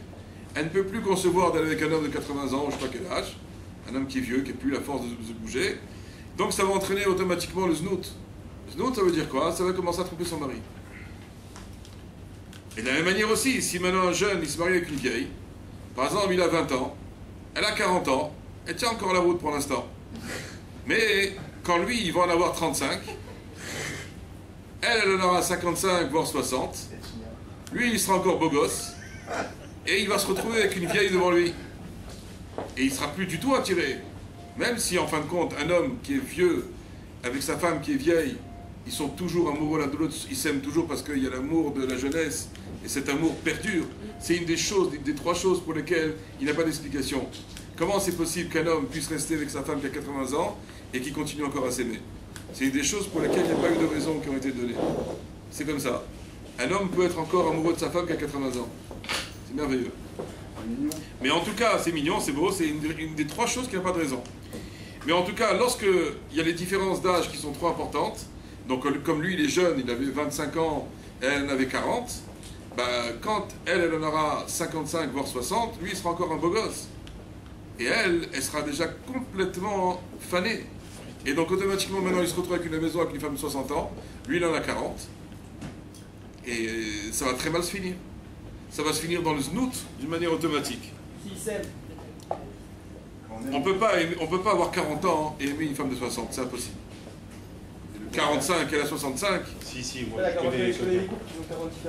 [SPEAKER 2] elle ne peut plus concevoir d'aller avec un homme de 80 ans, ou je ne sais pas quel âge, un homme qui est vieux, qui n'a plus la force de se bouger. Donc ça va entraîner automatiquement le znout. Znout, ça veut dire quoi? Ça va commencer à tromper son mari. Et de la même manière aussi, si maintenant un jeune, il se marie avec une vieille, par exemple, il a 20 ans, elle a 40 ans, elle tient encore la route pour l'instant. Mais quand lui, il va en avoir 35, elle en aura 55, voire 60, lui, il sera encore beau gosse, et il va se retrouver avec une vieille devant lui. Et il ne sera plus du tout attiré. Même si, en fin de compte, un homme qui est vieux, avec sa femme qui est vieille, ils sont toujours amoureux l'un de l'autre, ils s'aiment toujours parce qu'il y a l'amour de la jeunesse, et cet amour perdure. C'est une des choses, des trois choses pour lesquelles il n'a pas d'explication. Comment c'est possible qu'un homme puisse rester avec sa femme qui a 80 ans et qui continue encore à s'aimer? C'est une des choses pour lesquelles il n'y a pas eu de raisons qui ont été données. C'est comme ça. Un homme peut être encore amoureux de sa femme qui a 80 ans. C'est merveilleux. Mais en tout cas, c'est mignon, c'est beau, c'est une des trois choses qui n'a pas de raison. Mais en tout cas, lorsqu'il y a les différences d'âge qui sont trop importantes, donc comme lui, il est jeune, il avait 25 ans, elle en avait 40, bah, quand elle en aura 55, voire 60, lui, il sera encore un beau gosse. Et elle sera déjà complètement fanée. Et donc, automatiquement, maintenant, il se retrouve avec une maison avec une femme de 60 ans, lui, il en a 40. Et ça va très mal se finir. Ça va se finir dans le znout d'une manière automatique.
[SPEAKER 11] S'il s'aime.
[SPEAKER 2] On peut pas avoir 40 ans et aimer une femme de 60, c'est impossible. 45, elle a 65.
[SPEAKER 7] Si, moi
[SPEAKER 11] je connais des
[SPEAKER 7] couples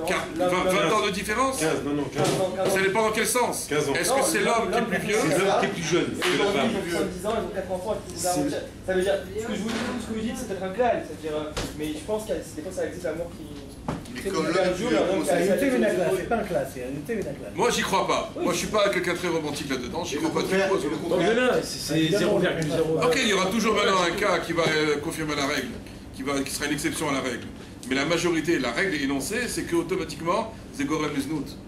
[SPEAKER 11] qui ont
[SPEAKER 2] 20 ans de différence.
[SPEAKER 7] 15 ans.
[SPEAKER 2] Ça dépend dans quel sens.
[SPEAKER 7] 15 ans.
[SPEAKER 2] Est-ce que c'est l'homme qui est plus vieux?
[SPEAKER 7] C'est l'homme qui est plus jeune.
[SPEAKER 11] Et aujourd'hui, ils ont 70 ans, ils ont 4 enfants, ça veut dire, ce que vous dites, c'est peut-être un cas, c'est-à-dire, mais je pense que des fois ça existe l'amour qui...
[SPEAKER 3] C'est pas un classe, c'est une classe.
[SPEAKER 2] Moi, j'y crois pas. Moi, je suis pas quelqu'un très romantique là-dedans. J'y crois pas du tout.
[SPEAKER 7] Donc là, c'est 0,0.
[SPEAKER 2] Ok, il y aura toujours maintenant un cas qui va confirmer la règle, qui sera une exception à la règle. Mais la majorité, la règle énoncée, c'est qu'automatiquement, c'est Gorem Liznout.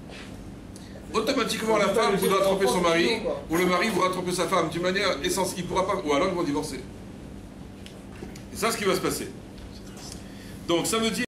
[SPEAKER 2] Automatiquement, la femme voudra tromper son mari, ou le mari voudra tromper sa femme, d'une manière essentielle. Il pourra pas, ou alors ils vont divorcer. Et ça, c'est ce qui va se passer. Donc, ça me dit.